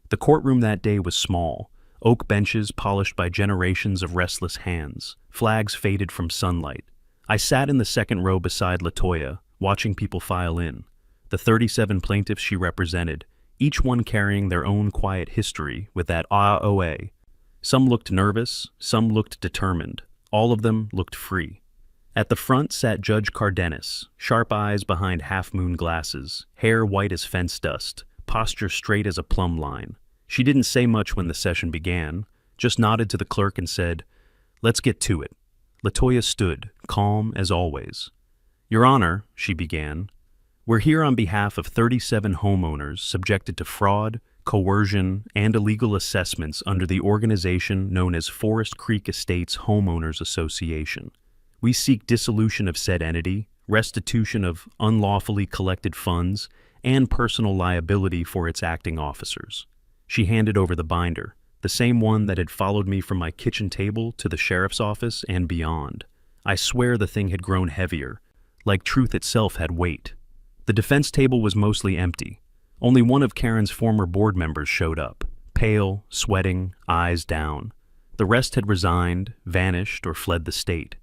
The courtroom that day was small, oak benches polished by generations of restless hands, flags faded from sunlight. I sat in the second row beside LaToya, watching people file in. The 37 plaintiffs she represented, each one carrying their own quiet history with that HOA. Some looked nervous, some looked determined, all of them looked free. At the front sat Judge Cardenas, sharp eyes behind half-moon glasses, hair white as fence dust, posture straight as a plumb line. She didn't say much when the session began, just nodded to the clerk and said, "Let's get to it." LaToya stood, calm as always. "Your Honor," she began, "we're here on behalf of 37 homeowners subjected to fraud, coercion, and illegal assessments under the organization known as Forest Creek Estates Homeowners Association. We seek dissolution of said entity, restitution of unlawfully collected funds, and personal liability for its acting officers." She handed over the binder, the same one that had followed me from my kitchen table to the sheriff's office and beyond. I swear the thing had grown heavier, like truth itself had weight. The defense table was mostly empty. Only one of Karen's former board members showed up, pale, sweating, eyes down. The rest had resigned, vanished, or fled the state.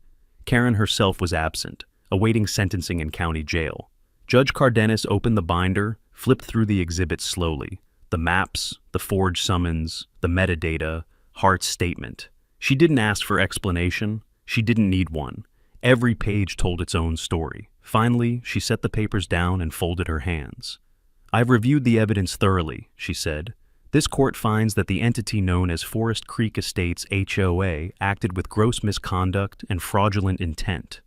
Karen herself was absent, awaiting sentencing in county jail. Judge Cardenas opened the binder, flipped through the exhibits slowly. The maps, the forged summons, the metadata, Hart's statement. She didn't ask for explanation. She didn't need one. Every page told its own story. Finally, she set the papers down and folded her hands. "I've reviewed the evidence thoroughly," she said. "This court finds that the entity known as Forest Creek Estates HOA acted with gross misconduct and fraudulent intent.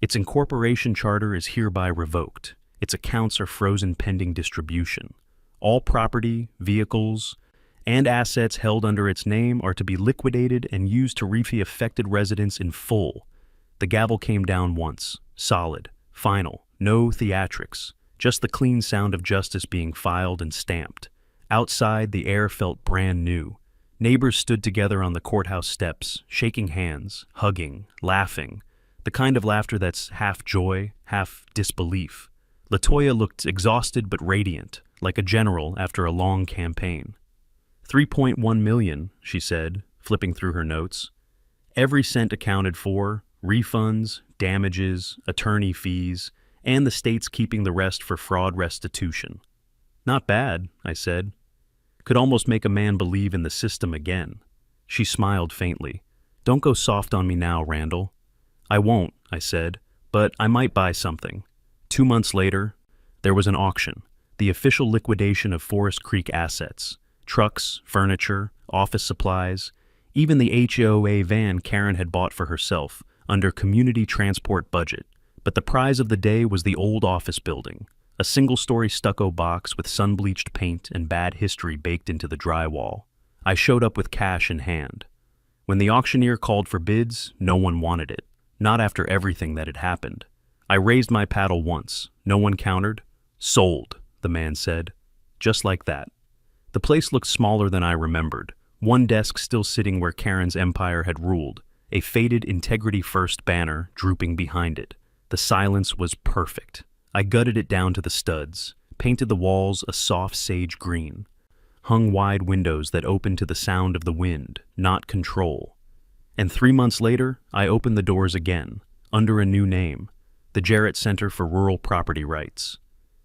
Its incorporation charter is hereby revoked. Its accounts are frozen pending distribution. All property, vehicles, and assets held under its name are to be liquidated and used to repay affected residents in full." The gavel came down once, solid, final, no theatrics, just the clean sound of justice being filed and stamped. Outside, the air felt brand new. Neighbors stood together on the courthouse steps, shaking hands, hugging, laughing, the kind of laughter that's half joy, half disbelief. LaToya looked exhausted but radiant, like a general after a long campaign. $3.1 million, she said, flipping through her notes. Every cent accounted for, refunds, damages, attorney fees, and the state's keeping the rest for fraud restitution. "Not bad," I said. "Could almost make a man believe in the system again." She smiled faintly. "Don't go soft on me now, Randall." "I won't," I said, "but I might buy something." 2 months later, there was an auction, the official liquidation of Forest Creek assets, trucks, furniture, office supplies, even the HOA van Karen had bought for herself under community transport budget. But the prize of the day was the old office building, a single-story stucco box with sun-bleached paint and bad history baked into the drywall. I showed up with cash in hand. When the auctioneer called for bids, no one wanted it, not after everything that had happened. I raised my paddle once, no one countered. "Sold," the man said. Just like that. The place looked smaller than I remembered, one desk still sitting where Karen's empire had ruled, a faded Integrity First banner drooping behind it. The silence was perfect. I gutted it down to the studs, painted the walls a soft sage green, hung wide windows that opened to the sound of the wind, not control. And 3 months later, I opened the doors again, under a new name, the Jarrett Center for Rural Property Rights.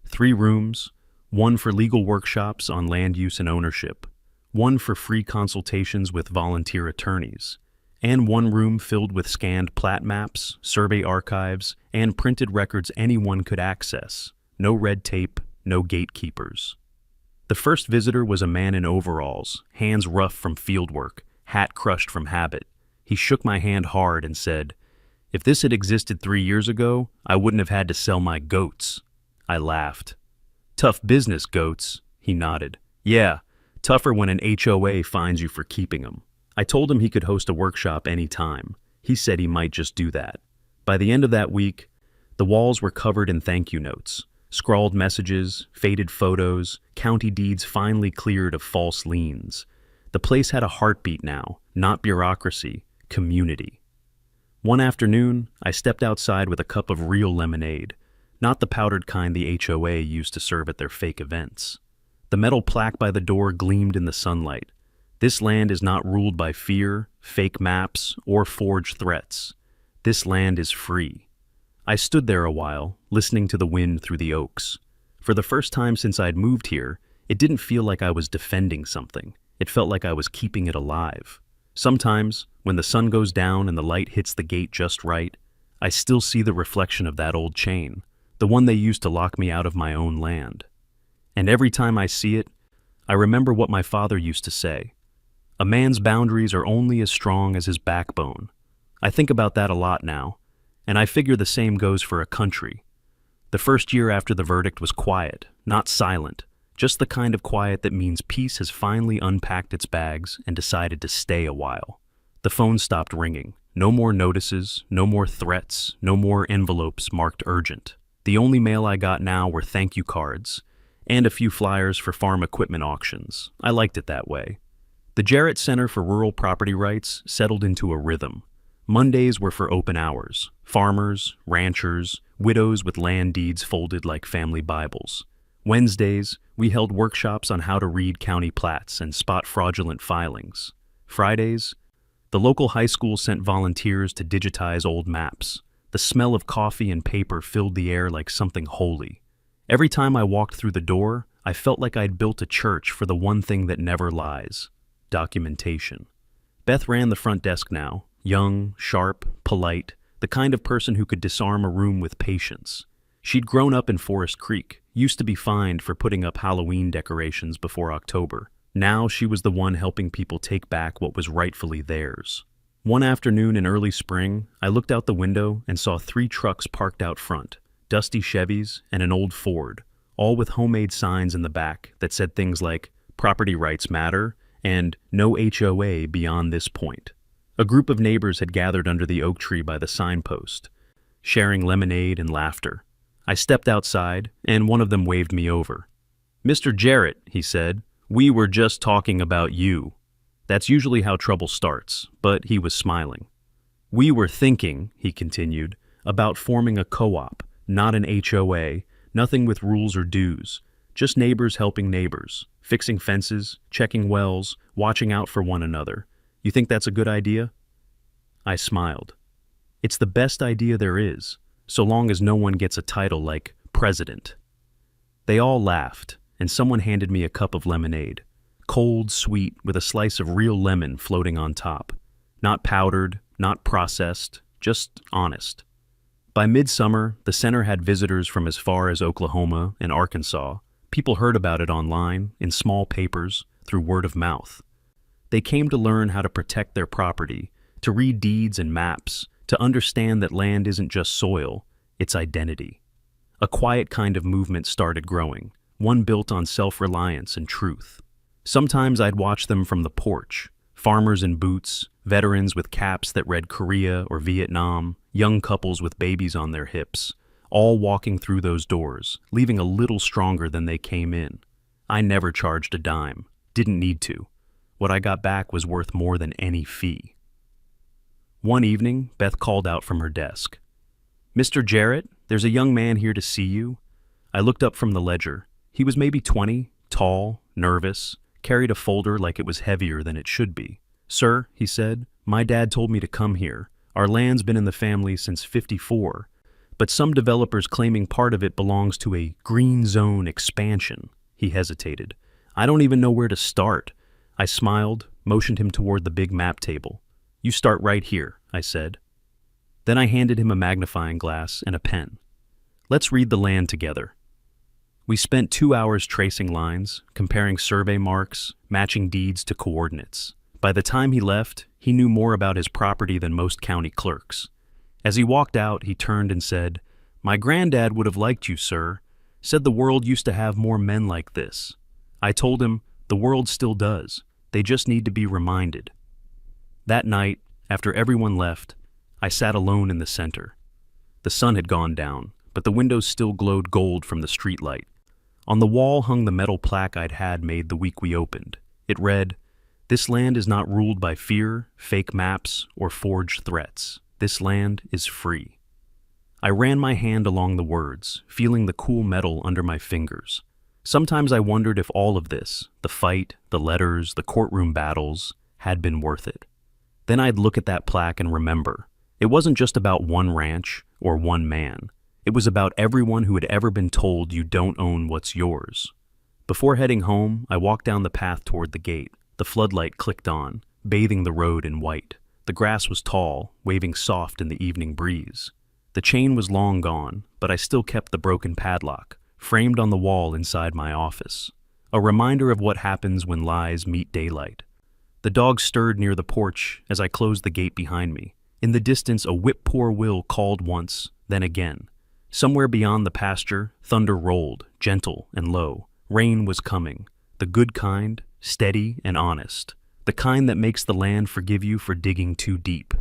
3 rooms, one for legal workshops on land use and ownership, one for free consultations with volunteer attorneys, and one room filled with scanned plat maps, survey archives, and printed records anyone could access. No red tape, no gatekeepers. The first visitor was a man in overalls, hands rough from fieldwork, hat crushed from habit. He shook my hand hard and said, "If this had existed 3 years ago, I wouldn't have had to sell my goats." I laughed. "Tough business, goats," he nodded. "Yeah, tougher when an HOA fines you for keeping them." I told him he could host a workshop any time. He said he might just do that. By the end of that week, the walls were covered in thank you notes, scrawled messages, faded photos, county deeds finally cleared of false liens. The place had a heartbeat now, not bureaucracy, community. One afternoon, I stepped outside with a cup of real lemonade, not the powdered kind the HOA used to serve at their fake events. The metal plaque by the door gleamed in the sunlight. This land is not ruled by fear, fake maps, or forged threats. This land is free. I stood there a while, listening to the wind through the oaks. For the first time since I'd moved here, it didn't feel like I was defending something. It felt like I was keeping it alive. Sometimes, when the sun goes down and the light hits the gate just right, I still see the reflection of that old chain, the one they used to lock me out of my own land. And every time I see it, I remember what my father used to say. A man's boundaries are only as strong as his backbone. I think about that a lot now, and I figure the same goes for a country. The first year after the verdict was quiet, not silent, just the kind of quiet that means peace has finally unpacked its bags and decided to stay a while. The phone stopped ringing. No more notices, no more threats, no more envelopes marked urgent. The only mail I got now were thank you cards, and a few flyers for farm equipment auctions. I liked it that way. The Jarrett Center for Rural Property Rights settled into a rhythm. Mondays were for open hours. Farmers, ranchers, widows with land deeds folded like family Bibles. Wednesdays, we held workshops on how to read county plats and spot fraudulent filings. Fridays, the local high school sent volunteers to digitize old maps. The smell of coffee and paper filled the air like something holy. Every time I walked through the door, I felt like I'd built a church for the one thing that never lies: documentation. Beth ran the front desk now, young, sharp, polite, the kind of person who could disarm a room with patience. She'd grown up in Forest Creek, used to be fined for putting up Halloween decorations before October. Now she was the one helping people take back what was rightfully theirs. One afternoon in early spring, I looked out the window and saw 3 trucks parked out front, dusty Chevys and an old Ford, all with homemade signs in the back that said things like "Property rights matter" and "No HOA beyond this point." A group of neighbors had gathered under the oak tree by the signpost, sharing lemonade and laughter. I stepped outside, and one of them waved me over. "Mr. Jarrett," he said, "we were just talking about you." That's usually how trouble starts, but he was smiling. "We were thinking," he continued, "about forming a co-op, not an HOA, nothing with rules or dues, just neighbors helping neighbors, fixing fences, checking wells, watching out for one another. You think that's a good idea?" I smiled. It's the best idea there is, so long as no one gets a title like president. They all laughed, and someone handed me a cup of lemonade. Cold, sweet, with a slice of real lemon floating on top. Not powdered, not processed, just honest. By midsummer, the center had visitors from as far as Oklahoma and Arkansas. People heard about it online, in small papers, through word of mouth. They came to learn how to protect their property, to read deeds and maps, to understand that land isn't just soil, it's identity. A quiet kind of movement started growing, one built on self-reliance and truth. Sometimes I'd watch them from the porch, farmers in boots, veterans with caps that read Korea or Vietnam, young couples with babies on their hips, all walking through those doors, leaving a little stronger than they came in. I never charged a dime, didn't need to. What I got back was worth more than any fee. One evening, Beth called out from her desk. "Mr. Jarrett, there's a young man here to see you." I looked up from the ledger. He was maybe 20, tall, nervous, carried a folder like it was heavier than it should be. "Sir," he said, "my dad told me to come here. Our land's been in the family since '54, but some developers claiming part of it belongs to a green zone expansion." He hesitated. "I don't even know where to start." I smiled, motioned him toward the big map table. "You start right here," I said. Then I handed him a magnifying glass and a pen. "Let's read the land together." We spent 2 hours tracing lines, comparing survey marks, matching deeds to coordinates. By the time he left, he knew more about his property than most county clerks. As he walked out, he turned and said, "My granddad would have liked you, sir. Said the world used to have more men like this." I told him, "The world still does. They just need to be reminded." That night, after everyone left, I sat alone in the center. The sun had gone down, but the windows still glowed gold from the streetlight. On the wall hung the metal plaque I'd had made the week we opened. It read, This land is not ruled by fear, fake maps, or forged threats. This land is free. I ran my hand along the words, feeling the cool metal under my fingers. Sometimes I wondered if all of this, the fight, the letters, the courtroom battles, had been worth it. Then I'd look at that plaque and remember, it wasn't just about one ranch or one man. It was about everyone who had ever been told you don't own what's yours. Before heading home, I walked down the path toward the gate. The floodlight clicked on, bathing the road in white. The grass was tall, waving soft in the evening breeze. The chain was long gone, but I still kept the broken padlock, framed on the wall inside my office. A reminder of what happens when lies meet daylight. The dog stirred near the porch as I closed the gate behind me. In the distance, a whip-poor-will called once, then again. Somewhere beyond the pasture, thunder rolled, gentle and low. Rain was coming, the good kind, steady and honest, the kind that makes the land forgive you for digging too deep.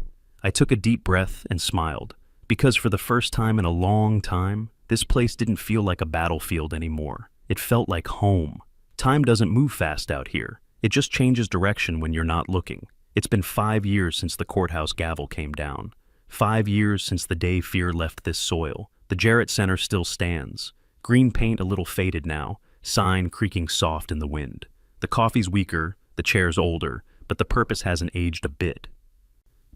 I took a deep breath and smiled, because for the first time in a long time, this place didn't feel like a battlefield anymore. It felt like home. Time doesn't move fast out here. It just changes direction when you're not looking. It's been 5 years since the courthouse gavel came down. 5 years since the day fear left this soil. The Jarrett Center still stands. Green paint a little faded now, sign creaking soft in the wind. The coffee's weaker, the chair's older, but the purpose hasn't aged a bit.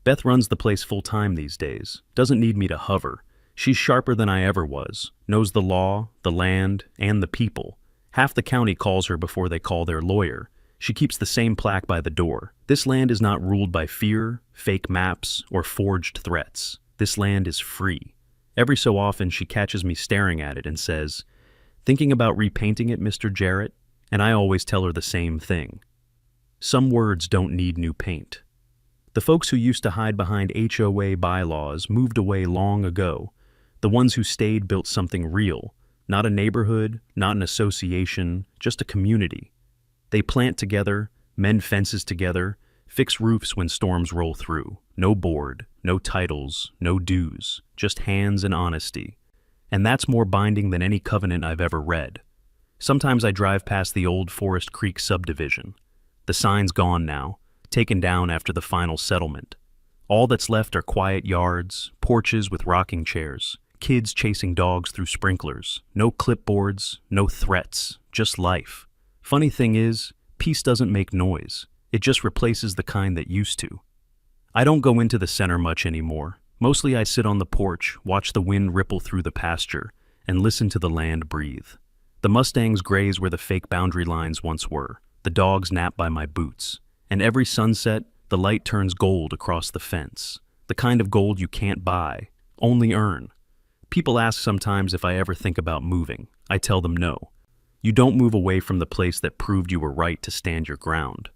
Beth runs the place full-time these days, doesn't need me to hover. She's sharper than I ever was, knows the law, the land, and the people. Half the county calls her before they call their lawyer. She keeps the same plaque by the door. This land is not ruled by fear, fake maps, or forged threats. This land is free. Every so often she catches me staring at it and says, "Thinking about repainting it, Mr. Jarrett?" And I always tell her the same thing. Some words don't need new paint. The folks who used to hide behind HOA bylaws moved away long ago. The ones who stayed built something real, not a neighborhood, not an association, just a community. They plant together, mend fences together, fix roofs when storms roll through. No board, no titles, no dues, just hands and honesty. And that's more binding than any covenant I've ever read. Sometimes I drive past the old Forest Creek subdivision. The sign's gone now, taken down after the final settlement. All that's left are quiet yards, porches with rocking chairs, kids chasing dogs through sprinklers. No clipboards, no threats, just life. Funny thing is, peace doesn't make noise. It just replaces the kind that used to. I don't go into the center much anymore. Mostly I sit on the porch, watch the wind ripple through the pasture, and listen to the land breathe. The Mustangs graze where the fake boundary lines once were. The dogs nap by my boots. And every sunset, the light turns gold across the fence. The kind of gold you can't buy, only earn. People ask sometimes if I ever think about moving. I tell them no. You don't move away from the place that proved you were right to stand your ground.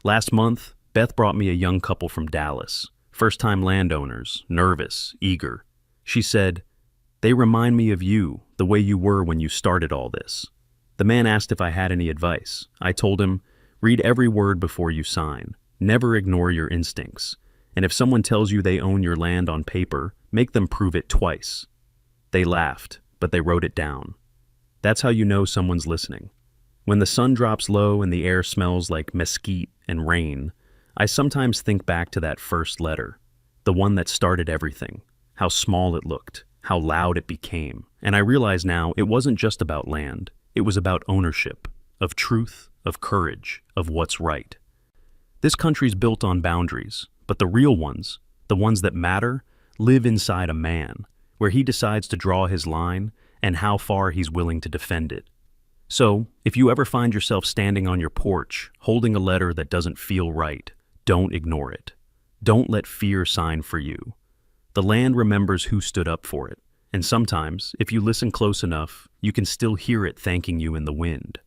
Last month, Beth brought me a young couple from Dallas. First-time landowners, nervous, eager. She said, "They remind me of you, the way you were when you started all this." The man asked if I had any advice. I told him, "Read every word before you sign. Never ignore your instincts. And if someone tells you they own your land on paper, make them prove it twice." They laughed, but they wrote it down. That's how you know someone's listening. When the sun drops low and the air smells like mesquite and rain, I sometimes think back to that first letter, the one that started everything, how small it looked, how loud it became. And I realize now it wasn't just about land. It was about ownership, of truth, of courage, of what's right. This country's built on boundaries, but the real ones, the ones that matter, live inside a man, where he decides to draw his line and how far he's willing to defend it. So, if you ever find yourself standing on your porch, holding a letter that doesn't feel right, don't ignore it. Don't let fear sign for you. The land remembers who stood up for it, and sometimes, if you listen close enough, you can still hear it thanking you in the wind.